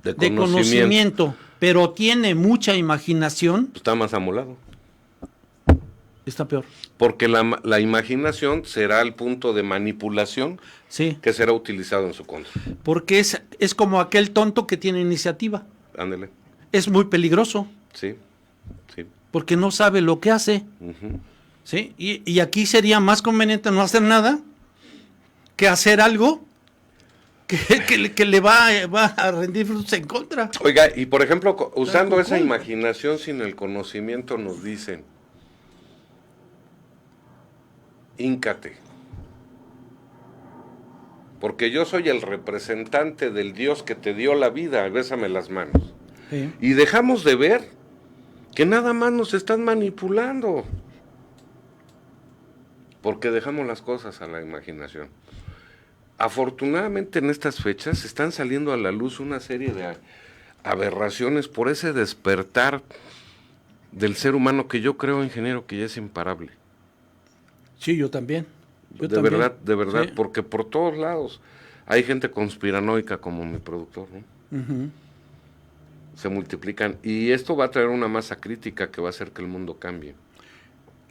de conocimiento, pero tiene mucha imaginación, Está más amolado. está peor. Porque la imaginación será el punto de manipulación, Sí, que será utilizado en su contra. porque es como aquel tonto que tiene iniciativa. Ándele. Es muy peligroso, Sí, sí. porque no sabe lo que hace. Uh-huh. ¿Sí? Y aquí sería más conveniente no hacer nada que hacer algo que le va a rendir frutos en contra. Oiga, y por ejemplo, usando esa imaginación sin el conocimiento, nos dicen, híncate, porque yo soy el representante del Dios que te dio la vida, bésame las manos. Sí. Y dejamos de ver que nada más nos están manipulando, porque dejamos las cosas a la imaginación. Afortunadamente en estas fechas están saliendo a la luz una serie de aberraciones por ese despertar del ser humano que yo creo, ingeniero, que ya es imparable. Sí, yo también. De verdad, sí. Porque por todos lados hay gente conspiranoica como mi productor, ¿no? Uh-huh. Se multiplican y esto va a traer una masa crítica que va a hacer que el mundo cambie.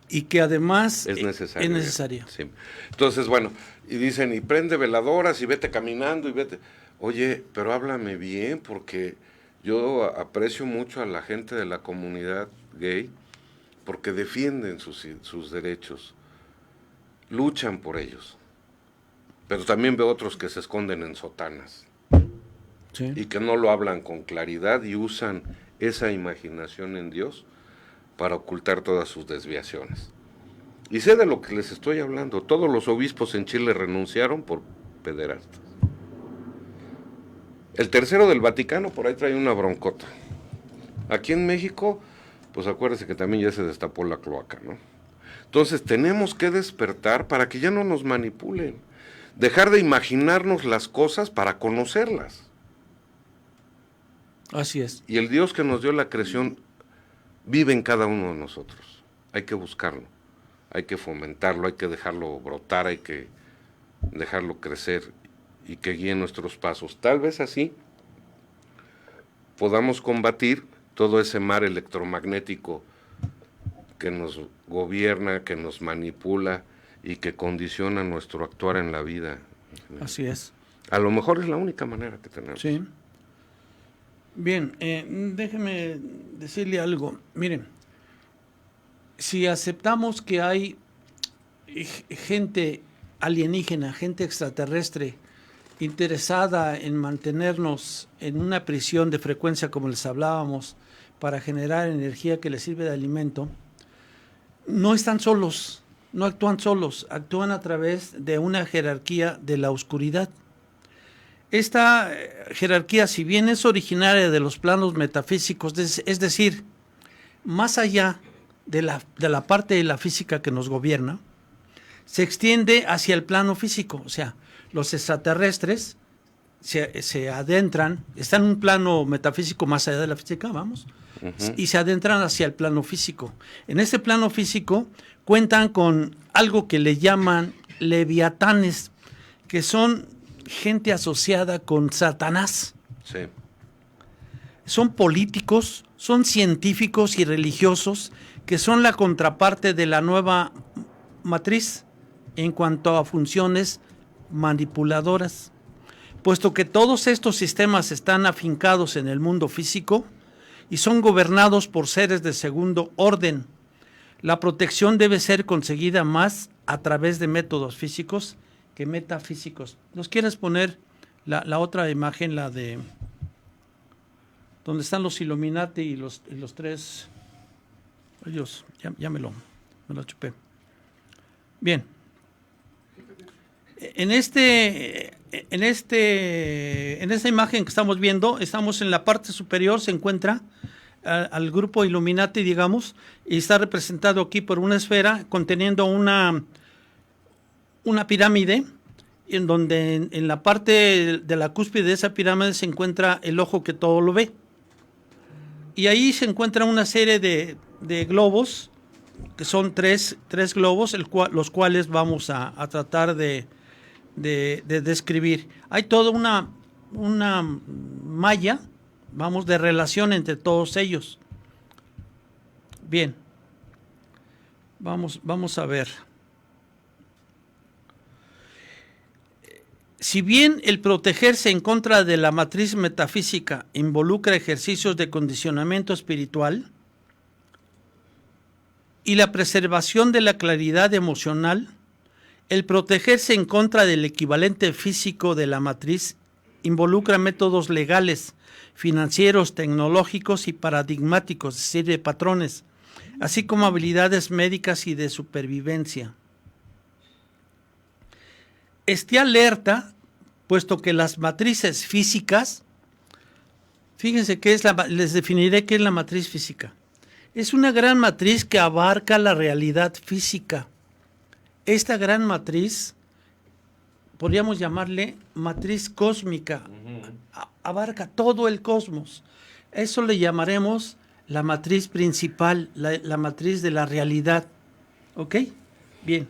Y que además es necesario. Es necesario. Sí. Entonces, bueno, y dicen, y prende veladoras y vete caminando y vete. Oye, pero háblame bien, porque yo aprecio mucho a la gente de la comunidad gay, porque defienden sus derechos, luchan por ellos. Pero también veo otros que se esconden en sotanas. Sí. Y que no lo hablan con claridad y usan esa imaginación en Dios para ocultar todas sus desviaciones. Y sé de lo que les estoy hablando. Todos los obispos en Chile renunciaron por pederastas. El tercero del Vaticano por ahí trae una broncota. Aquí en México, pues acuérdense que también ya se destapó la cloaca, ¿no? Entonces tenemos que despertar para que ya no nos manipulen. Dejar de imaginarnos las cosas para conocerlas. Así es. Y el Dios que nos dio la creación vive en cada uno de nosotros. Hay que buscarlo, hay que fomentarlo, hay que dejarlo brotar, hay que dejarlo crecer y que guíe nuestros pasos. Tal vez así podamos combatir todo ese mar electromagnético que nos gobierna, que nos manipula y que condiciona nuestro actuar en la vida. Así es. A lo mejor es la única manera que tenemos. Sí. Bien, déjeme decirle algo. Miren, si aceptamos que hay gente alienígena, gente extraterrestre, interesada en mantenernos en una prisión de frecuencia, como les hablábamos, para generar energía que les sirve de alimento, no están solos, no actúan solos, actúan a través de una jerarquía de la oscuridad. Esta jerarquía, si bien es originaria de los planos metafísicos, es decir, más allá de la parte de la física que nos gobierna, se extiende hacia el plano físico. O sea, los extraterrestres se adentran, están en un plano metafísico más allá de la física, vamos, y se adentran hacia el plano físico. En este plano físico cuentan con algo que le llaman leviatanes, que son gente asociada con Satanás. Sí. Son políticos, son científicos y religiosos que son la contraparte de la nueva matriz en cuanto a funciones manipuladoras. Puesto que todos estos sistemas están afincados en el mundo físico y son gobernados por seres de segundo orden, la protección debe ser conseguida más a través de métodos físicos que metafísicos. ¿Nos quieres poner la otra imagen, la de donde están los Illuminati y los tres? Ellos, llámelo. me lo chupé. Bien. En esta imagen que estamos viendo, estamos en la parte superior, se encuentra al grupo Illuminati, digamos, y está representado aquí por una esfera conteniendo una pirámide, en donde en la parte de la cúspide de esa pirámide se encuentra el ojo que todo lo ve. Y ahí se encuentra una serie de globos, que son tres globos, los cuales vamos a tratar de describir. Hay toda una malla, vamos, de relación entre todos ellos. Bien, vamos a ver. Si bien el protegerse en contra de la matriz metafísica involucra ejercicios de condicionamiento espiritual y la preservación de la claridad emocional, el protegerse en contra del equivalente físico de la matriz involucra métodos legales, financieros, tecnológicos y paradigmáticos, es decir, de patrones, así como habilidades médicas y de supervivencia. Esté alerta, puesto que las matrices físicas, fíjense qué es les definiré qué es la matriz física. Es una gran matriz que abarca la realidad física. Esta gran matriz, podríamos llamarle matriz cósmica, abarca todo el cosmos. Eso le llamaremos la matriz principal, la matriz de la realidad. ¿Ok? Bien.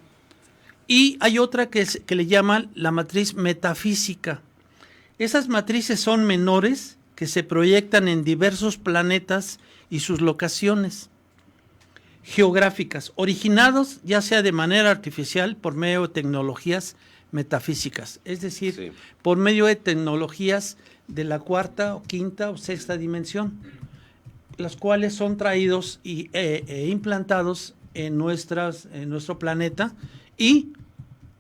Y hay otra que le llaman la matriz metafísica. Esas matrices son menores que se proyectan en diversos planetas y sus locaciones geográficas, originados ya sea de manera artificial por medio de tecnologías metafísicas, es decir, sí, por medio de tecnologías de la cuarta o quinta o sexta dimensión, las cuales son traídos e implantados en nuestro planeta y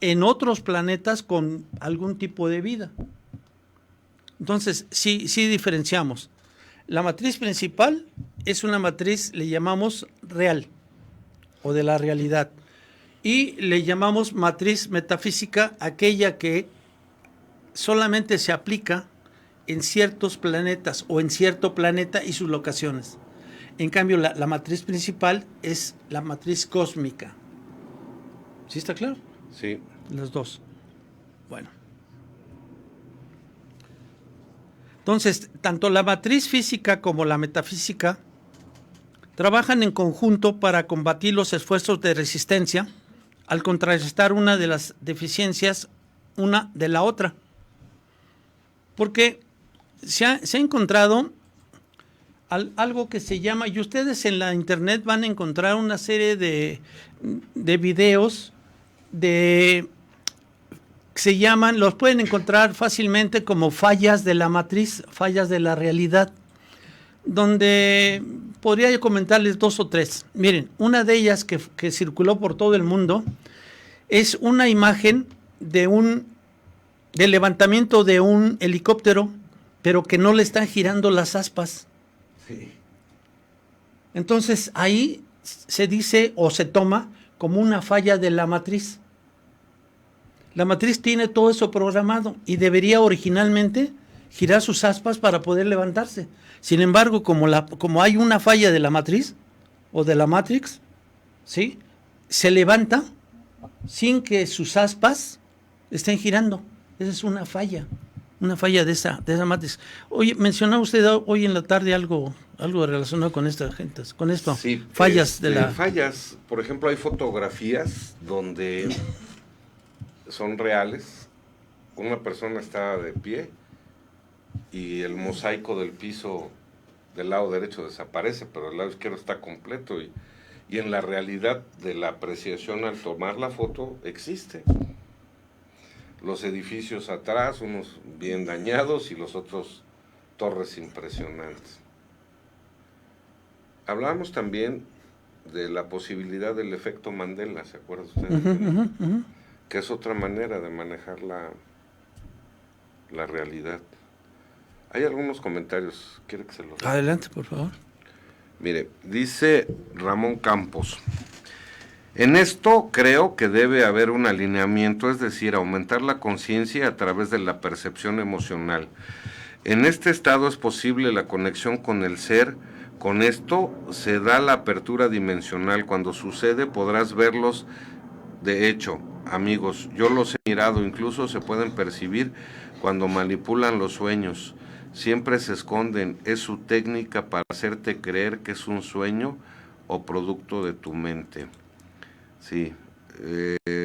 en otros planetas con algún tipo de vida. Entonces, sí diferenciamos. La matriz principal es una matriz, le llamamos real, o de la realidad. Y le llamamos matriz metafísica aquella que solamente se aplica en ciertos planetas o en cierto planeta y sus locaciones. En cambio, la matriz principal es la matriz cósmica. ¿Sí está claro? Sí. Las dos. Bueno. Entonces, tanto la matriz física como la metafísica trabajan en conjunto para combatir los esfuerzos de resistencia al contrarrestar una de las deficiencias una de la otra. Porque se ha encontrado algo que se llama, y ustedes en la internet van a encontrar una serie de videos que se llaman, los pueden encontrar fácilmente como fallas de la matriz, fallas de la realidad, donde podría yo comentarles 2 o 3. Miren, una de ellas que circuló por todo el mundo es una imagen del levantamiento de un helicóptero, pero que no le están girando las aspas. Sí. Entonces ahí se dice o se toma como una falla de la matriz. La matriz tiene todo eso programado y debería originalmente girar sus aspas para poder levantarse. Sin embargo, como hay una falla de la matriz o de la Matrix, ¿sí?, se levanta sin que sus aspas estén girando. Esa es una falla de esa matriz. Oye, mencionaba usted hoy en la tarde algo relacionado con estas gentes, con esto. Sí, fallas fallas, por ejemplo, hay fotografías donde son reales, una persona está de pie y el mosaico del piso del lado derecho desaparece, pero el lado izquierdo está completo y en la realidad de la apreciación al tomar la foto existe. Los edificios atrás, unos bien dañados y los otros torres impresionantes. Hablábamos también de la posibilidad del efecto Mandela, ¿se acuerdan ustedes? Que es otra manera de manejar la realidad. Hay algunos comentarios, ¿quiere que se los lea? Adelante, por favor. Mire, dice Ramón Campos, En esto creo que debe haber un alineamiento, es decir, aumentar la conciencia a través de la percepción emocional. En este estado es posible la conexión con el ser. Con esto se da la apertura dimensional. Cuando sucede podrás verlos. De hecho, amigos, yo los he mirado, incluso se pueden percibir cuando manipulan los sueños. Siempre se esconden. Es su técnica para hacerte creer que es un sueño o producto de tu mente. Sí.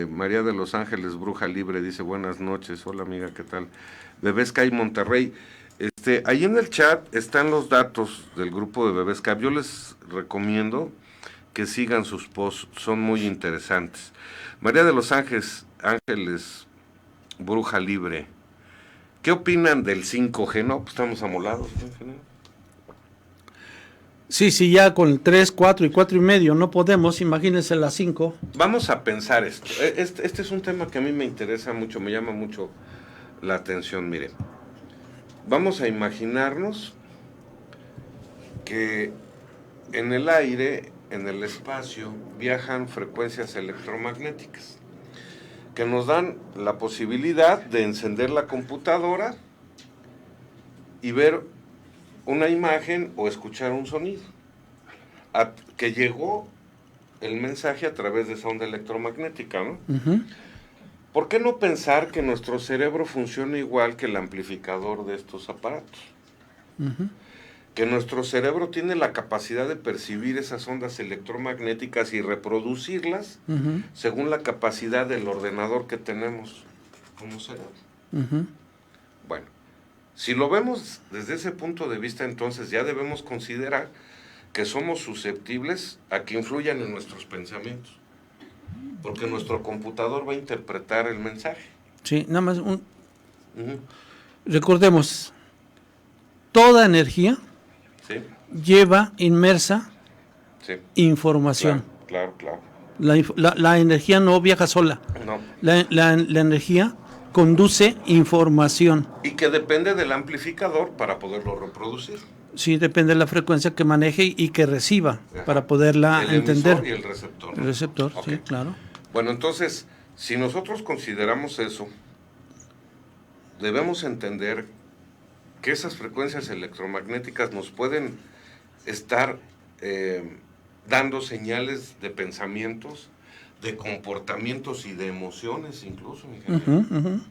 María de los Ángeles, Bruja Libre, dice buenas noches. Hola amiga, ¿qué tal? Bebés Sky Monterrey. Ahí en el chat están los datos del grupo de Bebés Sky. Yo les recomiendo que sigan sus posts, son muy interesantes. María de los Ángeles, Bruja Libre. ¿Qué opinan del 5G? No, pues estamos amolados, ¿no? Sí, ya con el 3, 4 y 4.5 no podemos, imagínense las 5. Vamos a pensar esto. Este es un tema que a mí me interesa mucho, me llama mucho la atención. Miren, vamos a imaginarnos que en el aire, en el espacio, viajan frecuencias electromagnéticas que nos dan la posibilidad de encender la computadora y ver una imagen o escuchar un sonido, que llegó el mensaje a través de esa onda electromagnética, ¿no? Uh-huh. ¿Por qué no pensar que nuestro cerebro funciona igual que el amplificador de estos aparatos? Uh-huh. Que nuestro cerebro tiene la capacidad de percibir esas ondas electromagnéticas y reproducirlas uh-huh. según la capacidad del ordenador que tenemos como cerebro. Uh-huh. Bueno, si lo vemos desde ese punto de vista, entonces ya debemos considerar que somos susceptibles a que influyan en nuestros pensamientos, porque nuestro computador va a interpretar el mensaje. Sí, nada más Uh-huh. Recordemos, toda energía ¿Sí? lleva inmersa Sí. información. Claro. La energía no viaja sola. No. La energía conduce información. Y que depende del amplificador para poderlo reproducir. Sí, depende de la frecuencia que maneje y que reciba. Ajá. Para poderla el entender. emisor y el receptor. El receptor, Ok. sí, claro. Bueno, entonces, si nosotros consideramos eso, debemos entender que esas frecuencias electromagnéticas nos pueden estar dando señales de pensamientos, de comportamientos y de emociones incluso, ingeniero. Uh-huh, uh-huh.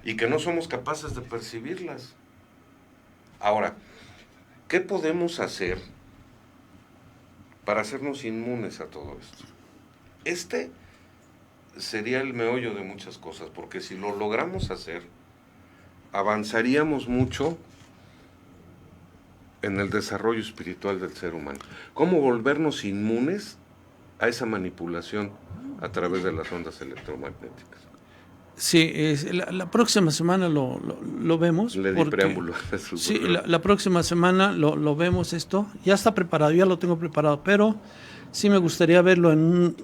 Y que no somos capaces de percibirlas. Ahora, ¿qué podemos hacer para hacernos inmunes a todo esto? Este sería el meollo de muchas cosas, porque si lo logramos hacer, avanzaríamos mucho en el desarrollo espiritual del ser humano. ¿Cómo volvernos inmunes a esa manipulación a través de las ondas electromagnéticas? Sí, la próxima semana lo vemos. Le di preámbulo. Sí, la próxima semana lo vemos esto. Ya está preparado, ya lo tengo preparado, pero sí me gustaría verlo en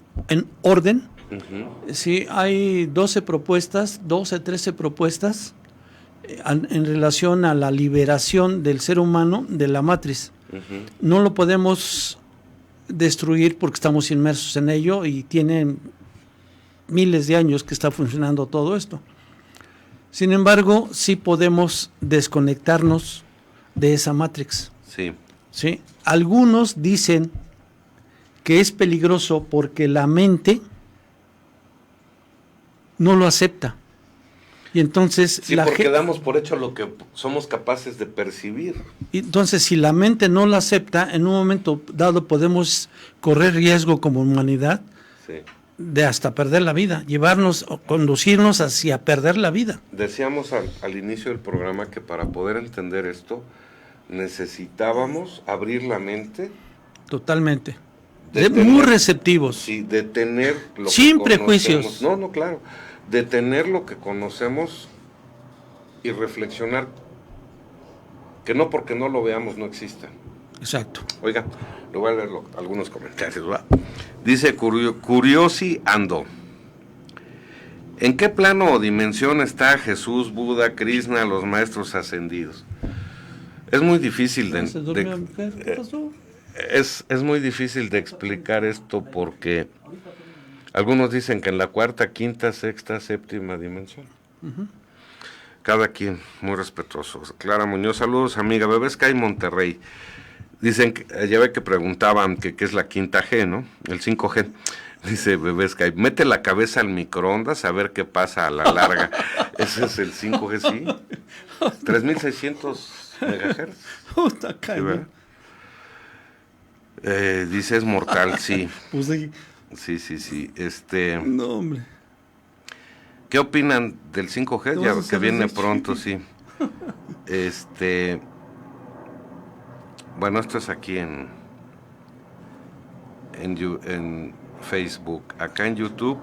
orden. Uh-huh. Sí, hay 12 propuestas, 13 propuestas en relación a la liberación del ser humano de la matriz. Uh-huh. No lo podemos destruir porque estamos inmersos en ello y tienen miles de años que está funcionando todo esto. Sin embargo, sí podemos desconectarnos de esa matrix. Sí. ¿Sí? Algunos dicen que es peligroso porque la mente no lo acepta. Y entonces Sí, porque damos por hecho lo que somos capaces de percibir. Entonces, si la mente no lo acepta, en un momento dado podemos correr riesgo como humanidad Sí. de hasta perder la vida, llevarnos o conducirnos hacia perder la vida. Decíamos al inicio del programa que para poder entender esto necesitábamos abrir la mente. Totalmente. Detener, muy receptivos. Sí, detener lo Sin que prejuicios. conocemos. No, claro. Detener lo que conocemos y reflexionar que no porque no lo veamos no exista. Exacto. Oiga, le voy a leer algunos comentarios, ¿verdad? Dice Curiosi Ando. ¿En qué plano o dimensión está Jesús, Buda, Krishna, los maestros ascendidos? Es muy difícil ¿Se durmió mi mujer? ¿Qué pasó? es muy difícil de explicar esto porque Algunos dicen que en la cuarta, quinta, sexta, séptima dimensión. Cada quien, muy respetuoso. Clara Muñoz, saludos amiga. Bebé Sky Monterrey. Dicen que, ya ve que preguntaban que qué es la quinta G, ¿no? El 5G. Dice Bebé Sky, mete la cabeza al microondas a ver qué pasa a la larga. Ese es el 5G, sí. 3600 megahertz. Puta caña. Dice es mortal, sí. Pues sí. Sí. No, hombre. ¿Qué opinan del 5G? Ya que viene pronto, sí. Bueno, esto es aquí en Facebook. Acá en YouTube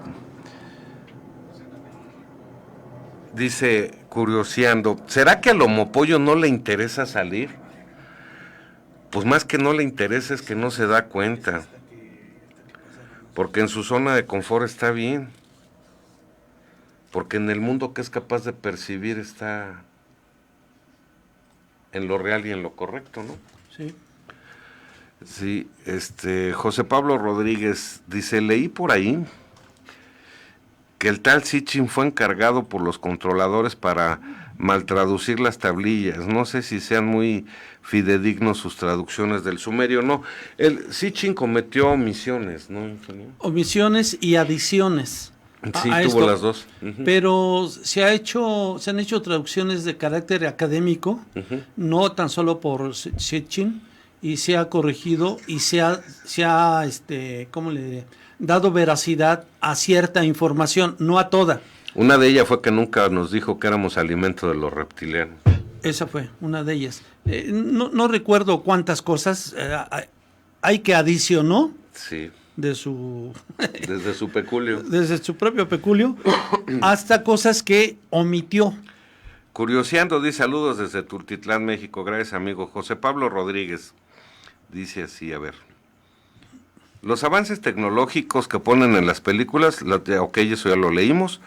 dice, curioseando, ¿será que al Homopollo no le interesa salir? Pues más que no le interesa es que no se da cuenta. Porque en su zona de confort está bien. Porque en el mundo que es capaz de percibir está en lo real y en lo correcto, ¿no? Sí. Sí, José Pablo Rodríguez dice, leí por ahí que el tal Sitchin fue encargado por los controladores para maltraducir las tablillas. No sé si sean muy fidedignos sus traducciones del sumerio. No, el Sitchin cometió omisiones, ¿no, ingeniero? Omisiones y adiciones. Sí, a tuvo esto, las dos. Pero se han hecho traducciones de carácter académico, no tan solo por Sitchin, y se ha corregido y se ha ¿cómo le diré? Dado veracidad a cierta información, no a toda. Una de ellas fue que nunca nos dijo que éramos alimento de los reptilianos. Esa fue una de ellas. No recuerdo cuántas cosas hay que adicionó. Sí. Desde su peculio. Desde su propio peculio, hasta cosas que omitió. Curioseando, dice saludos desde Tultitlán, México. Gracias, amigo. José Pablo Rodríguez dice así, a ver. Los avances tecnológicos que ponen en las películas, ok, eso ya lo leímos,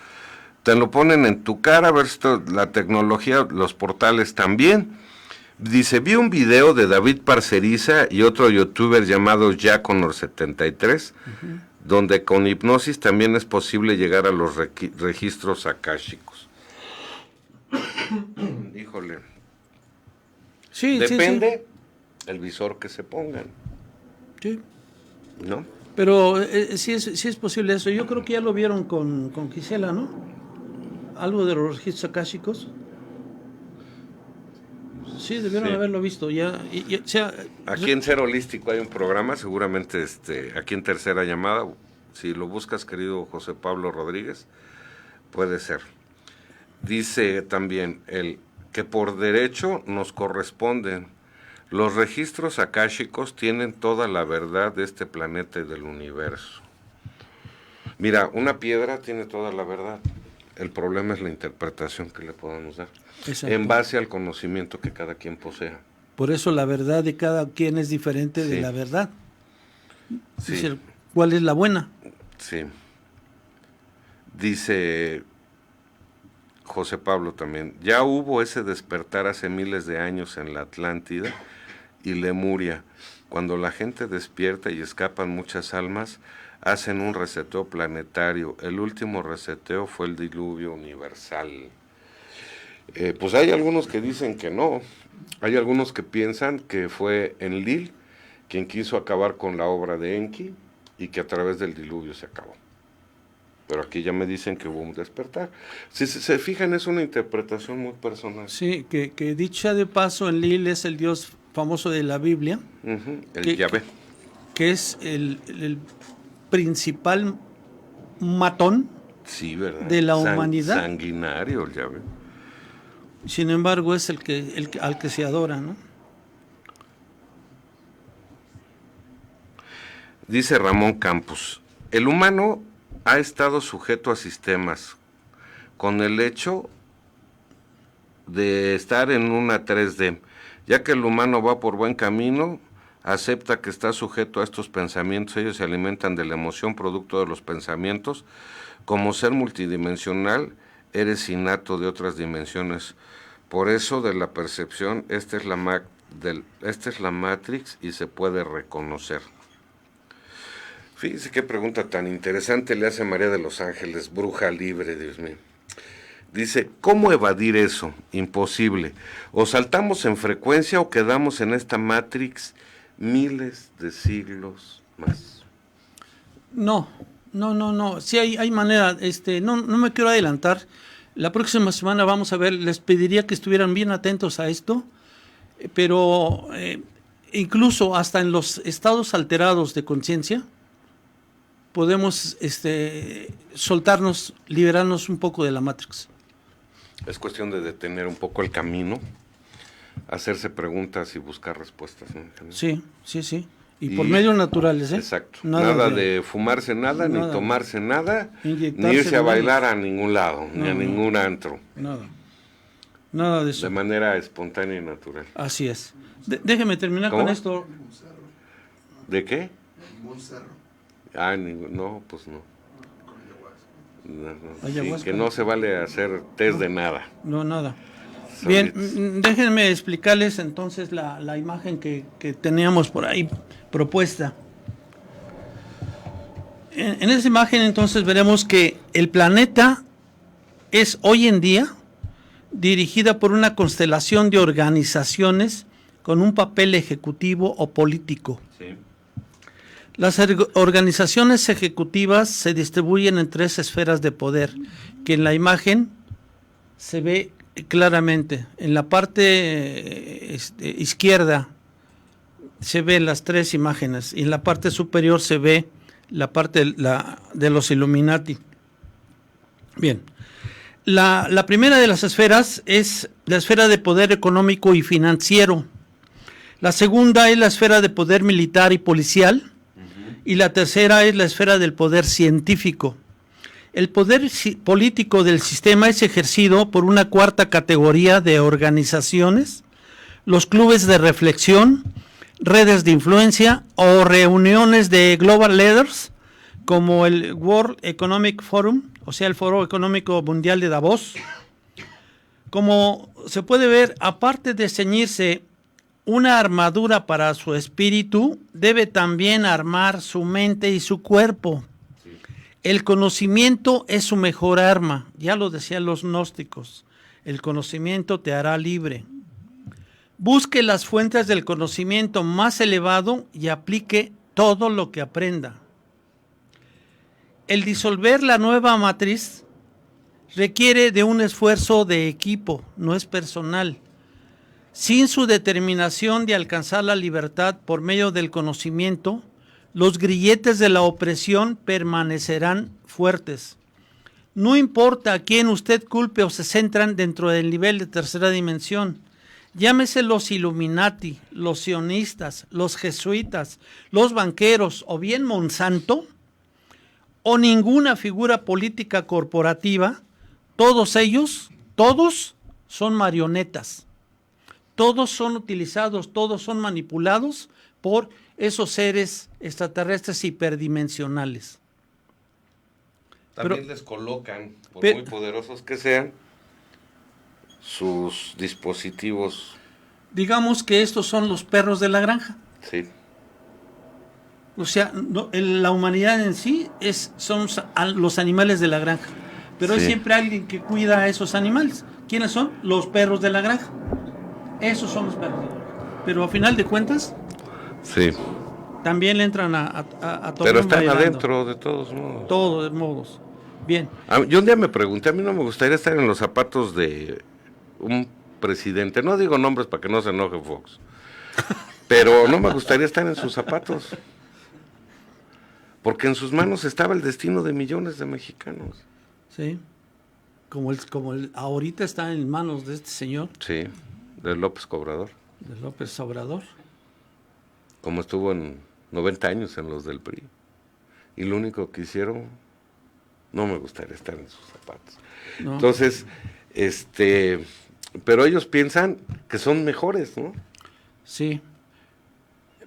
te lo ponen en tu cara, a ver si la tecnología, los portales también. Dice, vi un video de David Parceriza y otro youtuber llamado Jaconor73, donde con hipnosis también es posible llegar a los registros akáshicos. Híjole. Sí, depende el visor que se pongan. Sí. ¿No? Pero sí es posible eso. Yo creo que ya lo vieron con Gisela, ¿no? Algo de los registros akáshicos. Sí, debieron haberlo visto. Aquí en Ser Holístico hay un programa, seguramente aquí en Tercera Llamada, si lo buscas, querido José Pablo Rodríguez, puede ser. Dice también que por derecho nos corresponden. Los registros akáshicos tienen toda la verdad de este planeta y del universo. Mira, una piedra tiene toda la verdad. El problema es la interpretación que le podamos dar. Exacto. En base al conocimiento que cada quien posea. Por eso la verdad de cada quien es diferente de la verdad. Sí. Dice, ¿cuál es la buena? Sí. Dice José Pablo también, ya hubo ese despertar hace miles de años en la Atlántida y Lemuria. Cuando la gente despierta y escapan muchas almas, hacen un reseteo planetario. El último reseteo fue el diluvio universal. Pues hay algunos que dicen que no. Hay algunos que piensan que fue Enlil quien quiso acabar con la obra de Enki y que a través del diluvio se acabó. Pero aquí ya me dicen que hubo un despertar. Si se fijan, es una interpretación muy personal. Sí, que dicha de paso, Enlil es el dios famoso de la Biblia. El Yahvé. Que es el principal matón de la humanidad. Sanguinario, el Yahvé. Sin embargo, es al que se adora, ¿no? Dice Ramón Campos, el humano ha estado sujeto a sistemas con el hecho de estar en una 3D, ya que el humano va por buen camino, acepta que está sujeto a estos pensamientos, ellos se alimentan de la emoción producto de los pensamientos, como ser multidimensional, eres innato de otras dimensiones, por eso de la percepción, esta es la Matrix y se puede reconocer. Fíjese qué pregunta tan interesante le hace María de los Ángeles, bruja libre, Dios mío. Dice, ¿cómo evadir eso? Imposible. O saltamos en frecuencia o quedamos en esta Matrix miles de siglos más. No. Sí hay manera. No me quiero adelantar. La próxima semana vamos a ver. Les pediría que estuvieran bien atentos a esto. Pero incluso hasta en los estados alterados de conciencia podemos soltarnos, liberarnos un poco de la Matrix. Es cuestión de detener un poco el camino, hacerse preguntas y buscar respuestas, ¿no? Sí. Y por medios naturales, ¿eh? Exacto. Nada de fumarse nada, ni tomarse nada, ni irse a bailar a ningún lado, ni a ningún antro. Nada de eso. De manera espontánea y natural. Así es. Déjeme terminar con esto. ¿De qué? Ningún cerro. No, pues no. Sí, que no se vale hacer test de nada. No, nada. Bien, déjenme explicarles entonces la imagen que teníamos por ahí propuesta. En esa imagen entonces veremos que el planeta es hoy en día dirigida por una constelación de organizaciones con un papel ejecutivo o político. Sí. Las organizaciones ejecutivas se distribuyen en 3 esferas de poder, que en la imagen se ve claramente. En la parte izquierda se ven las 3 imágenes y en la parte superior se ve la parte de los Illuminati. Bien, la primera de las esferas es la esfera de poder económico y financiero. La segunda es la esfera de poder militar y policial. Y la tercera es la esfera del poder científico. El poder político del sistema es ejercido por una cuarta categoría de organizaciones, los clubes de reflexión, redes de influencia o reuniones de global leaders, como el World Economic Forum, o sea, el Foro Económico Mundial de Davos. Como se puede ver, aparte de ceñirse una armadura para su espíritu, debe también armar su mente y su cuerpo. Sí. El conocimiento es su mejor arma, ya lo decían los gnósticos. El conocimiento te hará libre. Busque las fuentes del conocimiento más elevado y aplique todo lo que aprenda. El disolver la nueva matriz requiere de un esfuerzo de equipo, no es personal. Sin su determinación de alcanzar la libertad por medio del conocimiento, los grilletes de la opresión permanecerán fuertes. No importa a quién usted culpe o se centran dentro del nivel de tercera dimensión, llámese los Illuminati, los sionistas, los jesuitas, los banqueros o bien Monsanto, o ninguna figura política corporativa, todos ellos, todos son marionetas. Todos son utilizados, todos son manipulados por esos seres extraterrestres hiperdimensionales. También les colocan, por muy poderosos que sean, sus dispositivos. Digamos que estos son los perros de la granja. Sí. O sea, la humanidad en sí son los animales de la granja. Pero sí, hay siempre alguien que cuida a esos animales. ¿Quiénes son? Los perros de la granja. Esos son los perros. Pero a final de cuentas, sí, también le entran a todo. Pero están adentro de todos modos. Todos modos. Bien. Yo un día me pregunté, a mí no me gustaría estar en los zapatos de un presidente. No digo nombres para que no se enoje Fox. Pero no me gustaría estar en sus zapatos. Porque en sus manos estaba el destino de millones de mexicanos. Sí. Como ahorita está en manos de este señor. Sí. De López Obrador. De López Obrador. Como estuvo en 90 años en los del PRI. Y lo único que hicieron, no me gustaría estar en sus zapatos. No. Entonces, pero ellos piensan que son mejores, ¿no? Sí.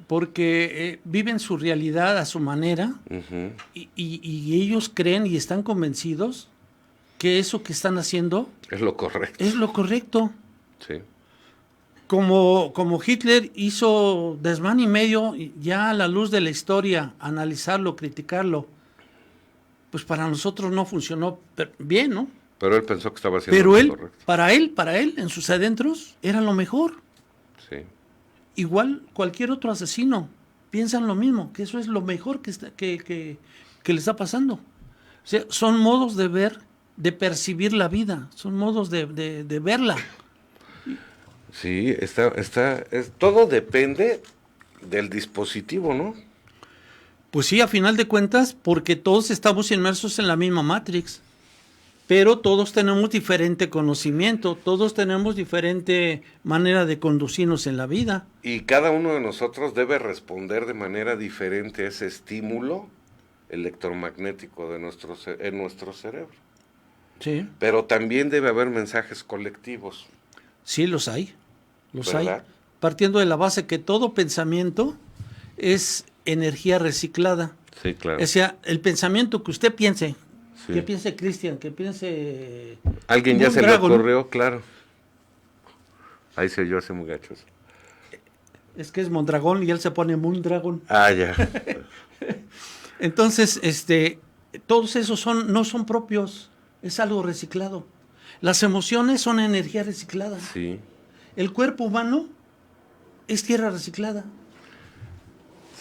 Porque viven su realidad a su manera. Uh-huh. y ellos creen y están convencidos que eso que están haciendo es lo correcto. Es lo correcto. Sí. Como Hitler hizo desmán y medio, ya a la luz de la historia, analizarlo, criticarlo, pues para nosotros no funcionó bien, ¿no? Pero él pensó que estaba haciendo Pero lo correcto. para él, en sus adentros, era lo mejor. Sí. Igual cualquier otro asesino piensan lo mismo, que eso es lo mejor que le está pasando. O sea, son modos de ver, de percibir la vida, son modos de verla. Sí, todo depende del dispositivo, ¿no? Pues sí, a final de cuentas, porque todos estamos inmersos en la misma Matrix, pero todos tenemos diferente conocimiento, todos tenemos diferente manera de conducirnos en la vida. Y cada uno de nosotros debe responder de manera diferente a ese estímulo electromagnético en nuestro cerebro. Sí. Pero también debe haber mensajes colectivos. Sí, los hay. ¿Verdad? Hay. Partiendo de la base que todo pensamiento es energía reciclada. Sí, claro. O sea, el pensamiento que usted piense, Sí. que piense Cristian, que piense... Alguien ya se le Mondragon, ocurrió, claro. Ahí se oyó ese muy gacho. es que es Mondragón y él se pone Mondragon. Ah, ya. Entonces, todos esos no son propios, es algo reciclado. Las emociones son energía reciclada. Sí. El cuerpo humano es tierra reciclada.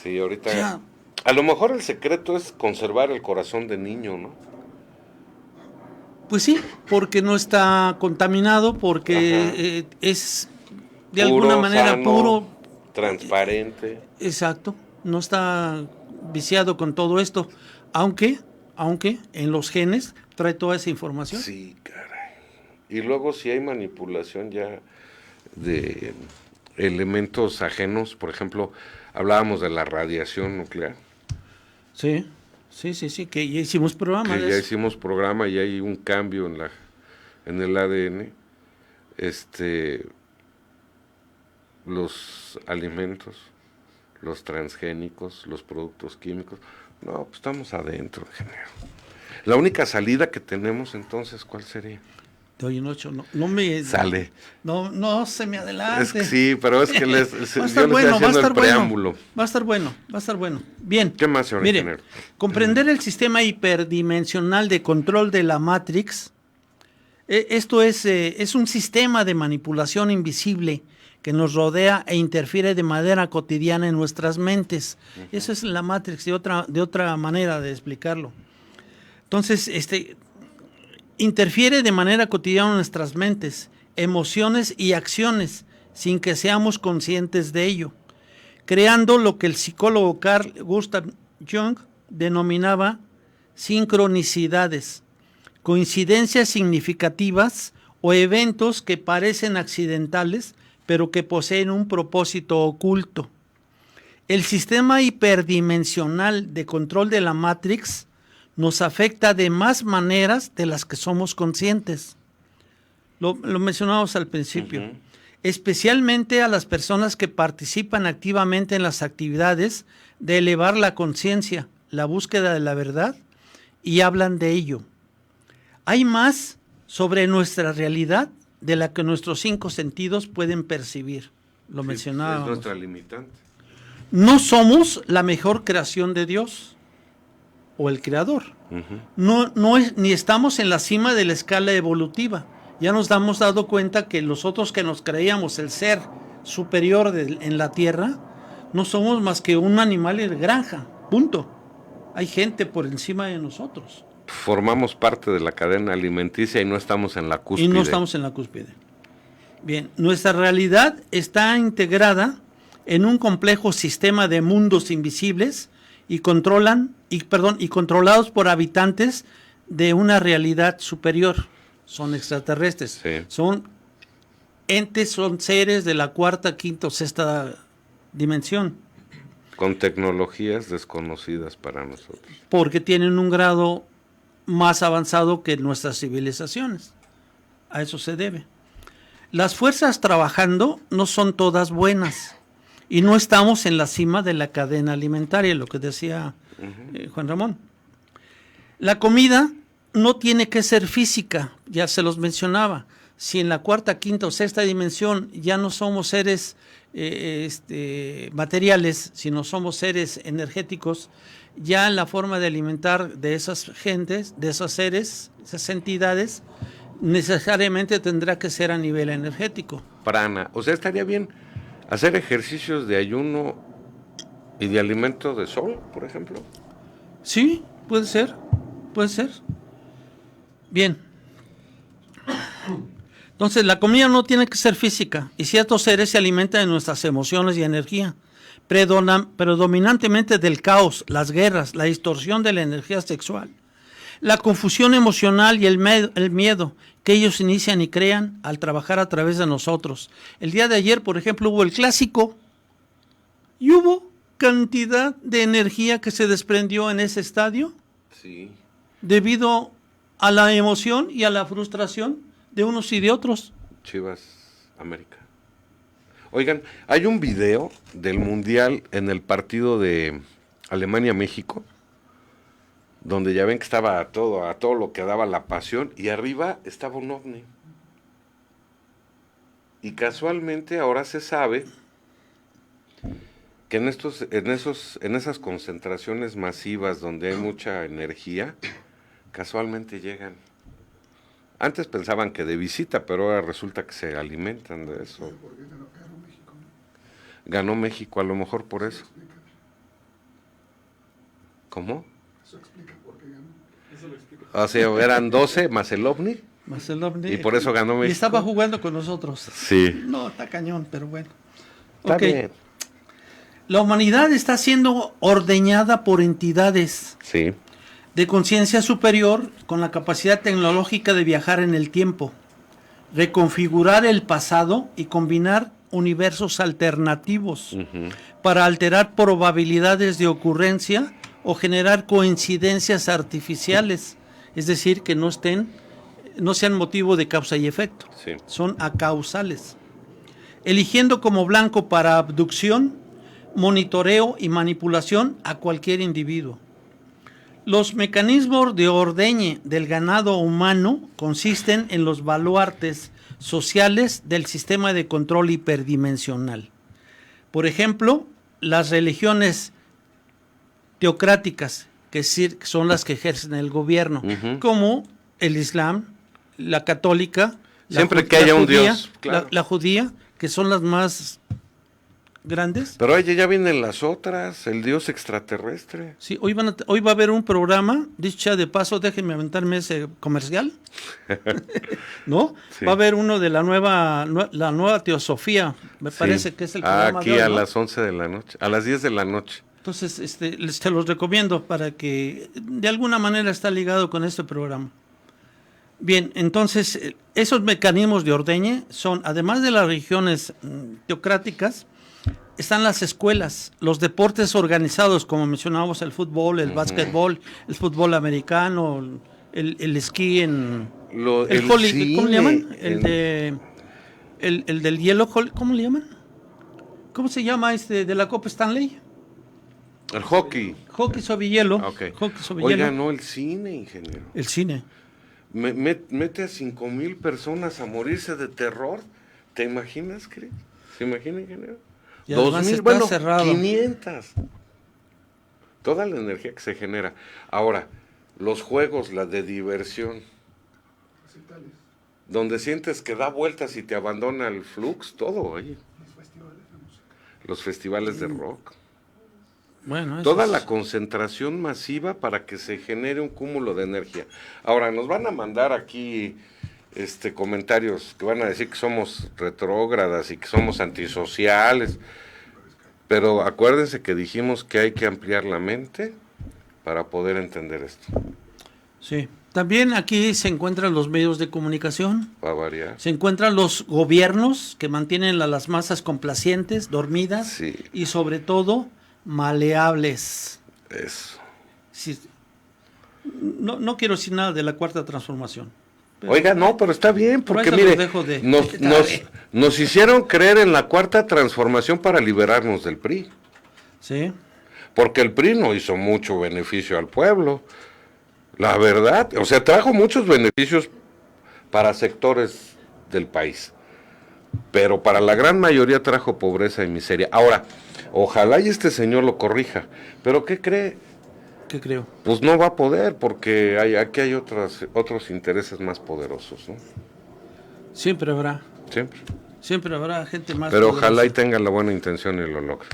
Sí, ahorita... O sea, a lo mejor el secreto es conservar el corazón de niño, ¿no? pues sí, porque no está contaminado, porque es de Puro, alguna manera sano, puro. transparente. Exacto, no está viciado con todo esto, aunque en los genes trae toda esa información. Sí, caray. Y luego si hay manipulación ya de elementos ajenos, por ejemplo, hablábamos de la radiación nuclear. Sí, que ya hicimos programa. Que ya hicimos programa y hay un cambio en el ADN. Los alimentos, los transgénicos, los productos químicos. No, pues estamos adentro, ingeniero. La única salida que tenemos entonces, ¿cuál sería? De hoy en ocho, no me... Sale. No se me adelante. Es que sí, pero es que yo les estoy haciendo el preámbulo. Va a estar bueno. Bien. ¿Qué más, señor ingeniero? Comprender el sistema hiperdimensional de control de la Matrix. Esto es un sistema de manipulación invisible que nos rodea e interfiere de manera cotidiana en nuestras mentes. Eso es la Matrix, de otra manera de explicarlo. Entonces, interfiere de manera cotidiana en nuestras mentes, emociones y acciones, sin que seamos conscientes de ello, creando lo que el psicólogo Carl Gustav Jung denominaba sincronicidades, coincidencias significativas o eventos que parecen accidentales, pero que poseen un propósito oculto. El sistema hiperdimensional de control de la Matrix nos afecta de más maneras de las que somos conscientes. Lo mencionamos al principio. Especialmente a las personas que participan activamente en las actividades de elevar la conciencia, la búsqueda de la verdad, y hablan de ello. Hay más sobre nuestra realidad de la que nuestros 5 sentidos pueden percibir. Lo mencionábamos. Es nuestra limitante. No somos la mejor creación de Dios o el creador. Ni estamos en la cima de la escala evolutiva. Ya nos hemos dado cuenta que los otros que nos creíamos el ser superior en la tierra, no somos más que un animal de granja, punto. Hay gente por encima de nosotros. Formamos parte de la cadena alimenticia y no estamos en la cúspide. Bien, nuestra realidad está integrada en un complejo sistema de mundos invisibles y controlados por habitantes de una realidad superior. Son extraterrestres. Sí. Son entes, son seres de la 4ª, 5ª o 6ª dimensión. Con tecnologías desconocidas para nosotros. Porque tienen un grado más avanzado que nuestras civilizaciones. A eso se debe. Las fuerzas trabajando no son todas buenas y no estamos en la cima de la cadena alimentaria, lo que decía Juan Ramón. La comida no tiene que ser física, ya se los mencionaba. si en la cuarta, quinta o sexta dimensión ya no somos seres materiales, sino somos seres energéticos, ya la forma de alimentar de esas gentes, de esos seres, esas entidades, necesariamente tendrá que ser a nivel energético. Prana, o sea, estaría bien hacer ejercicios de ayuno y de alimento de sol, por ejemplo. Sí, puede ser, puede ser. Bien. Entonces, la comida no tiene que ser física, y ciertos seres se alimentan de nuestras emociones y energía, predominantemente del caos, las guerras, la distorsión de la energía sexual, la confusión emocional y el miedo que ellos inician y crean al trabajar a través de nosotros. El día de ayer, por ejemplo, hubo el clásico, y hubo cantidad de energía que se desprendió en ese estadio, Sí. debido a la emoción y a la frustración de unos y de otros. Chivas América. Oigan, hay un video del Mundial en el partido de Alemania-México, donde ya ven que estaba a todo lo que daba la pasión, y arriba estaba un ovni. Y casualmente ahora se sabe que en esas concentraciones masivas donde hay mucha energía, casualmente llegan. Antes pensaban que de visita, pero ahora resulta que se alimentan de eso. Ganó México, a lo mejor por eso. ¿Cómo? Eso explica por qué ganó. Eso lo explica. O sea, eran 12 más el ovni, Más el ovni. y por eso ganó México. Y estaba jugando con nosotros. Sí. No, está cañón, pero bueno. Está Ok. bien. La humanidad está siendo ordeñada por entidades Sí. de conciencia superior con la capacidad tecnológica de viajar en el tiempo, reconfigurar el pasado y combinar universos alternativos para alterar probabilidades de ocurrencia o generar coincidencias artificiales, es decir, que no sean motivo de causa y efecto, Sí. son acausales, eligiendo como blanco para abducción, monitoreo y manipulación a cualquier individuo. Los mecanismos de ordeñe del ganado humano consisten en los baluartes sociales del sistema de control hiperdimensional. Por ejemplo, las religiones teocráticas, que son las que ejercen el gobierno, como el Islam, la católica, Siempre que haya un Dios, claro. la judía, que son las más grandes. Pero oye, ya vienen las otras, el Dios extraterrestre. Sí, hoy va a haber un programa, dicho sea de paso, déjenme aventarme ese comercial, ¿no? Sí. Va a haber uno de la nueva teosofía, me parece que es el programa aquí de hoy, a ¿no? las 11 de la noche, a las 10 de la noche. Entonces, te los recomiendo para que de alguna manera está ligado con este programa. Bien, entonces, esos mecanismos de ordeñe son, además de las religiones teocráticas, están las escuelas, los deportes organizados, como mencionábamos, el fútbol, el básquetbol, el fútbol americano, el esquí el hockey, cine, ¿cómo le llaman? El del hielo, ¿cómo le llaman? ¿Cómo se llama de la Copa Stanley? el hockey. Hockey sobre hielo. Okay. Hockey sobre Oiga, hielo. no, el cine, ingeniero. El cine. Mete a 5,000 personas a morirse de terror. ¿Te imaginas, Cris? ¿Se imagina, ingeniero? Y además 2,000, está bueno, cerrado. 500. Toda la energía que se genera. Ahora, los juegos, la de diversión, Recitales, donde sientes que da vueltas y te abandona el flux, todo, oye. los festivales de música. Los festivales de rock. Bueno, eso Toda es- la concentración masiva para que se genere un cúmulo de energía. Ahora, nos van a mandar aquí comentarios que van a decir que somos retrógradas y que somos antisociales, pero acuérdense que dijimos que hay que ampliar la mente para poder entender esto, Sí. También aquí se encuentran los medios de comunicación, para variar. se encuentran los gobiernos que mantienen a las masas complacientes, dormidas Sí. y sobre todo maleables. Eso. Sí. No quiero decir nada de la cuarta transformación. Pero- Oiga, no, pero está bien, porque eso mire, los dejo de- nos hicieron creer en la cuarta transformación para liberarnos del PRI. Sí. Porque el PRI no hizo mucho beneficio al pueblo, la verdad, o sea, trajo muchos beneficios para sectores del país. Pero para la gran mayoría trajo pobreza y miseria. Ahora, ojalá y este señor lo corrija. ¿Pero qué cree? ¿Qué creo? Pues no va a poder, porque aquí hay otros intereses más poderosos, ¿no? Siempre habrá. Siempre. Siempre habrá gente más Pero poderosa. ojalá y tenga la buena intención y lo logre.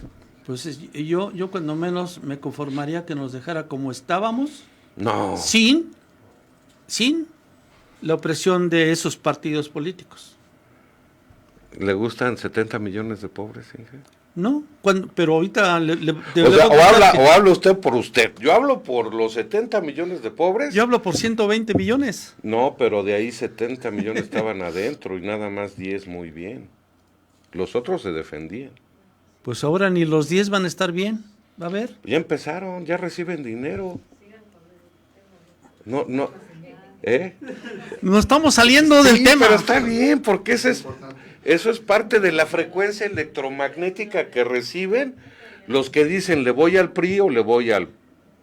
Pues yo cuando menos me conformaría que nos dejara como estábamos, No. sin la opresión de esos partidos políticos. ¿Le gustan 70 millones de pobres, Inge? ¿No? Pero ahorita O sea, o habla usted por usted. Yo hablo por los 70 millones de pobres. Yo hablo por 120 millones. No, pero de ahí 70 millones estaban adentro y nada más 10 muy bien. Los otros se defendían. Pues ahora ni los 10 van a estar bien. Va a ver. Ya empezaron, ya reciben dinero. No, Nos estamos saliendo del tema. Pero está bien, porque eso es parte de la frecuencia electromagnética que reciben los que dicen le voy al PRI o le voy al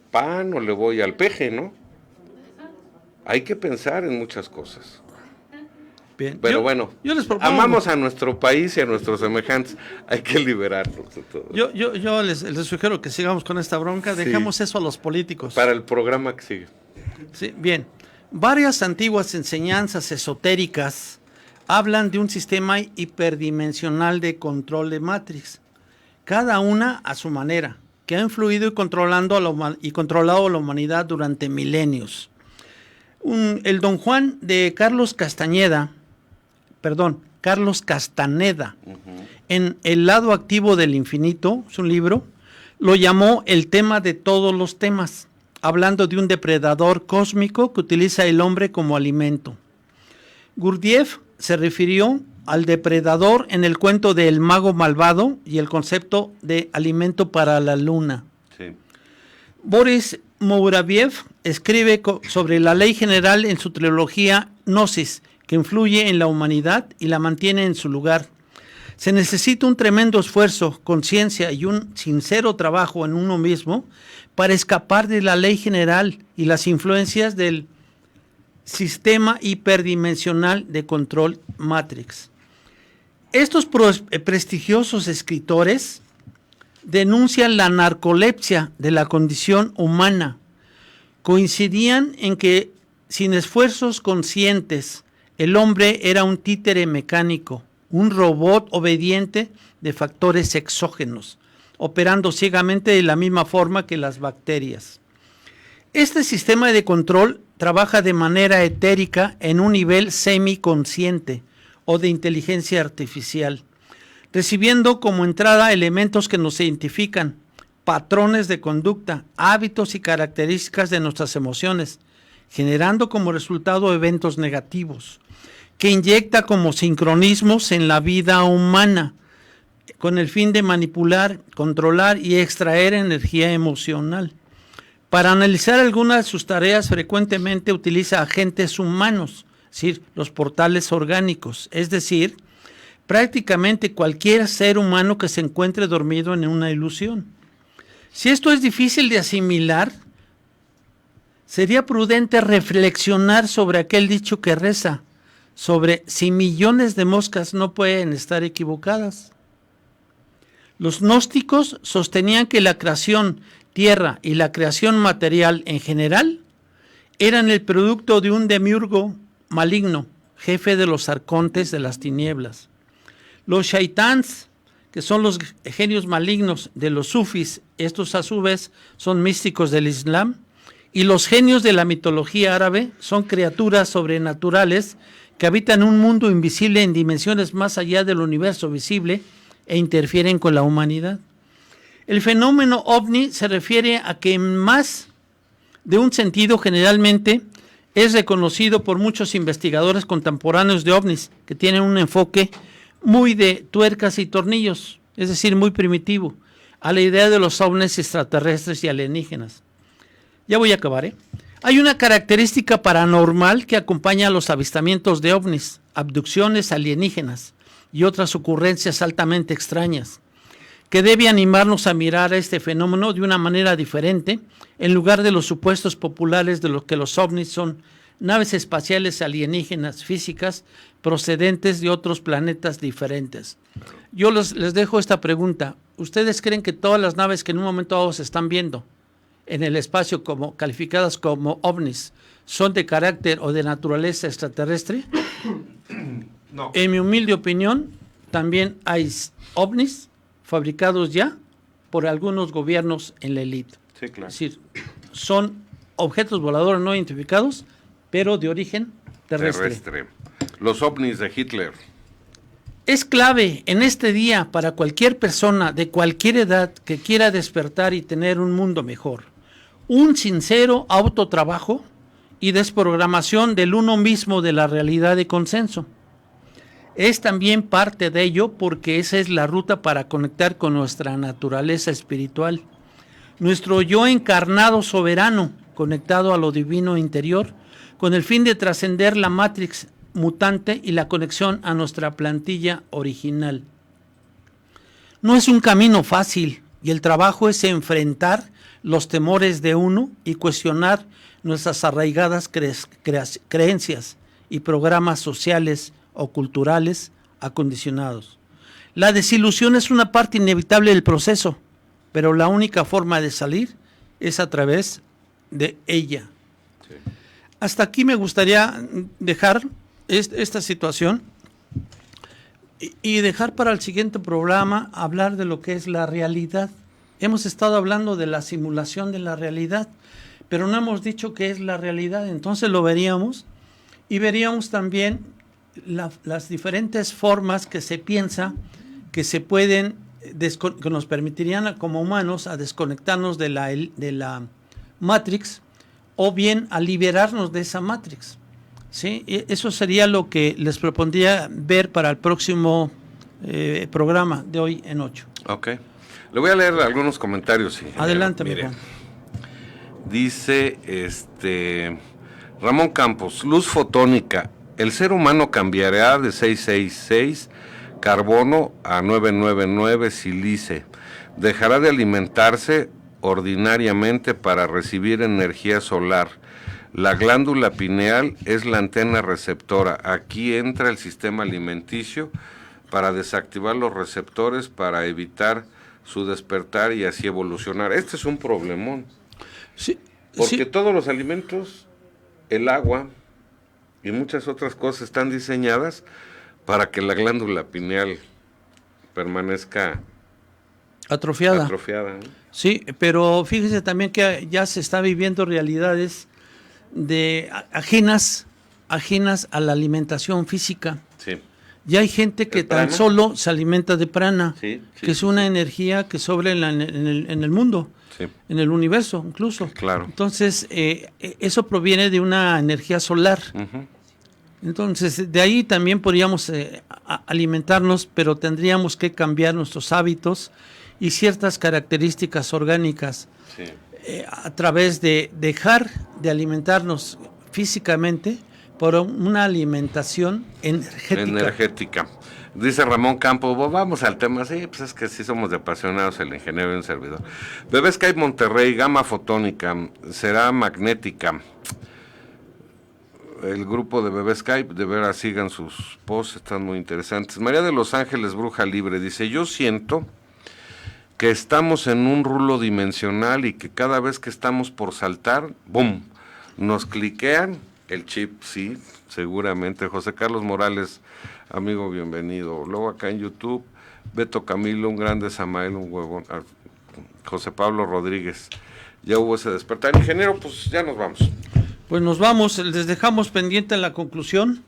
PAN o le voy al PG, ¿no? Hay que pensar en muchas cosas. Bien. Pero bueno, yo les propongo, amamos a nuestro país y a nuestros semejantes, hay que liberarnos de todo. Yo les sugiero que sigamos con esta bronca, dejemos eso a los políticos. Para el programa que sigue. Sí, bien. Varias antiguas enseñanzas esotéricas hablan de un sistema hiperdimensional de control de Matrix, cada una a su manera, que ha influido y controlado a la humanidad durante milenios. El Don Juan de Carlos Castaneda, en El lado activo del infinito, es un libro, lo llamó el tema de todos los temas, hablando de un depredador cósmico que utiliza el hombre como alimento. Gurdjieff se refirió al depredador en el cuento de El mago malvado y el concepto de alimento para la luna. Sí. Boris Mouraviev escribe sobre la ley general en su trilogía Gnosis, que influye en la humanidad y la mantiene en su lugar. Se necesita un tremendo esfuerzo, conciencia y un sincero trabajo en uno mismo para escapar de la ley general y las influencias del sistema hiperdimensional de control Matrix. Estos prestigiosos escritores denuncian la narcolepsia de la condición humana. Coincidían en que sin esfuerzos conscientes, el hombre era un títere mecánico, un robot obediente de factores exógenos, operando ciegamente de la misma forma que las bacterias. Este sistema de control trabaja de manera etérica en un nivel semiconsciente o de inteligencia artificial, recibiendo como entrada elementos que nos identifican, patrones de conducta, hábitos y características de nuestras emociones, generando como resultado eventos negativos, que inyecta como sincronismos en la vida humana, con el fin de manipular, controlar y extraer energía emocional. Para analizar algunas de sus tareas, frecuentemente utiliza agentes humanos, es decir, los portales orgánicos, es decir, prácticamente cualquier ser humano que se encuentre dormido en una ilusión. Si esto es difícil de asimilar, sería prudente reflexionar sobre aquel dicho que reza, sobre si millones de moscas no pueden estar equivocadas. Los gnósticos sostenían que la creación tierra y la creación material en general eran el producto de un demiurgo maligno, jefe de los arcontes de las tinieblas. Los shaitans, que son los genios malignos de los sufis, estos a su vez son místicos del Islam, y los genios de la mitología árabe son criaturas sobrenaturales que habitan un mundo invisible en dimensiones más allá del universo visible e interfieren con la humanidad. El fenómeno ovni se refiere a que en más de un sentido generalmente es reconocido por muchos investigadores contemporáneos de ovnis que tienen un enfoque muy de tuercas y tornillos, es decir, muy primitivo, a la idea de los ovnis extraterrestres y alienígenas. Ya voy a acabar, Hay una característica paranormal que acompaña a los avistamientos de ovnis, abducciones alienígenas y otras ocurrencias altamente extrañas, que debe animarnos a mirar a este fenómeno de una manera diferente, en lugar de los supuestos populares de los que los ovnis son naves espaciales alienígenas físicas procedentes de otros planetas diferentes. Yo les dejo esta pregunta. ¿Ustedes creen que todas las naves que en un momento dado se están viendo en el espacio como calificadas como ovnis son de carácter o de naturaleza extraterrestre? No. En mi humilde opinión, también hay ovnis fabricados ya por algunos gobiernos en la élite. Sí, claro. Es decir, son objetos voladores no identificados, pero de origen terrestre. Los ovnis de Hitler. Es clave en este día para cualquier persona de cualquier edad que quiera despertar y tener un mundo mejor. Un sincero autotrabajo y desprogramación del uno mismo de la realidad de consenso. Es también parte de ello porque esa es la ruta para conectar con nuestra naturaleza espiritual. Nuestro yo encarnado soberano, conectado a lo divino interior, con el fin de trascender la matrix mutante y la conexión a nuestra plantilla original. No es un camino fácil y el trabajo es enfrentar los temores de uno y cuestionar nuestras arraigadas creencias y programas sociales o culturales acondicionados. La desilusión es una parte inevitable del proceso, pero la única forma de salir es a través de ella. Sí. Hasta aquí me gustaría dejar esta situación y dejar para el siguiente programa hablar de lo que es la realidad. Hemos estado hablando de la simulación de la realidad, pero no hemos dicho qué es la realidad. Entonces lo veríamos y veríamos también las diferentes formas que se piensa que se pueden, que nos permitirían como humanos a desconectarnos de la Matrix o bien a liberarnos de esa Matrix. ¿Sí? Eso sería lo que les propondría ver para el próximo programa de hoy en 8. Ok. Le voy a leer algunos comentarios. Adelante, mire. Dice Ramón Campos, luz fotónica. El ser humano cambiará de 666 carbono a 999 sílice. Dejará de alimentarse ordinariamente para recibir energía solar. La glándula pineal es la antena receptora. Aquí entra el sistema alimenticio para desactivar los receptores para evitar su despertar y así evolucionar. Este es un problemón. Sí, porque sí. Todos los alimentos, el agua y muchas otras cosas están diseñadas para que la glándula pineal permanezca atrofiada. ¿No? Sí, pero fíjese también que ya se está viviendo realidades ajenas a la alimentación física. Sí. Ya hay gente que tan solo se alimenta de prana, sí, que es una energía que sobra en el mundo, sí, en el universo incluso. Claro. Entonces, eso proviene de una energía solar. Uh-huh. Entonces, de ahí también podríamos alimentarnos, pero tendríamos que cambiar nuestros hábitos y ciertas características orgánicas. Sí. A través de dejar de alimentarnos físicamente por una alimentación energética. Dice Ramón Campos, vamos al tema. Sí, pues es que sí somos de apasionados, el ingeniero y un servidor. Bebé Skype Monterrey, gama fotónica, será magnética. El grupo de Bebé Skype, de veras sigan sus posts, están muy interesantes. María de Los Ángeles, Bruja Libre, dice, yo siento que estamos en un rulo dimensional y que cada vez que estamos por saltar, ¡boom!, nos cliquean el chip. Sí, seguramente. José Carlos Morales, amigo, bienvenido. Luego acá en YouTube, Beto Camilo, un grande, Samael, un huevón. José Pablo Rodríguez, ya hubo ese despertar. Ingeniero, pues ya nos vamos. Pues nos vamos, les dejamos pendiente la conclusión.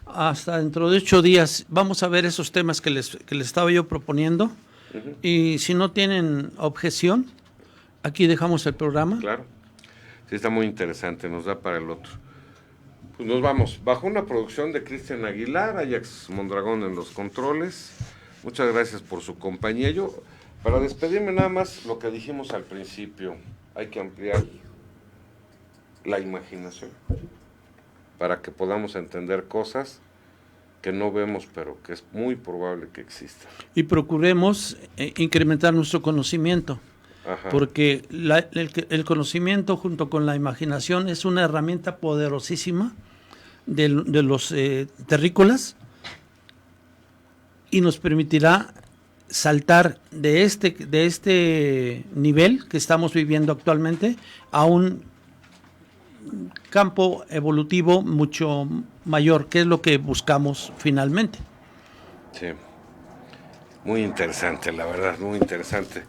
Hasta dentro de 8 días vamos a ver esos temas que les estaba yo proponiendo. Uh-huh. Y si no tienen objeción, aquí dejamos el programa. Claro, sí, está muy interesante, nos da para el otro. Pues nos vamos, bajo una producción de Cristian Aguilar, Ajax Mondragón en los controles. Muchas gracias por su compañía. Yo, para despedirme nada más, lo que dijimos al principio, hay que ampliar la imaginación para que podamos entender cosas que no vemos, pero que es muy probable que existan. Y procuremos incrementar nuestro conocimiento. Ajá. porque el conocimiento junto con la imaginación es una herramienta poderosísima de los terrícolas y nos permitirá saltar de este nivel que estamos viviendo actualmente a un campo evolutivo mucho mayor, que es lo que buscamos finalmente. Sí, muy interesante, la verdad, muy interesante.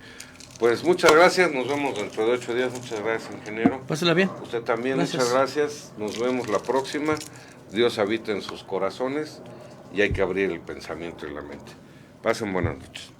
Pues muchas gracias, nos vemos dentro de 8 días. Muchas gracias, ingeniero. Pásela bien. Usted también, Gracias. muchas gracias. Nos vemos la próxima. Dios habita en sus corazones y hay que abrir el pensamiento y la mente. Pasen buenas noches.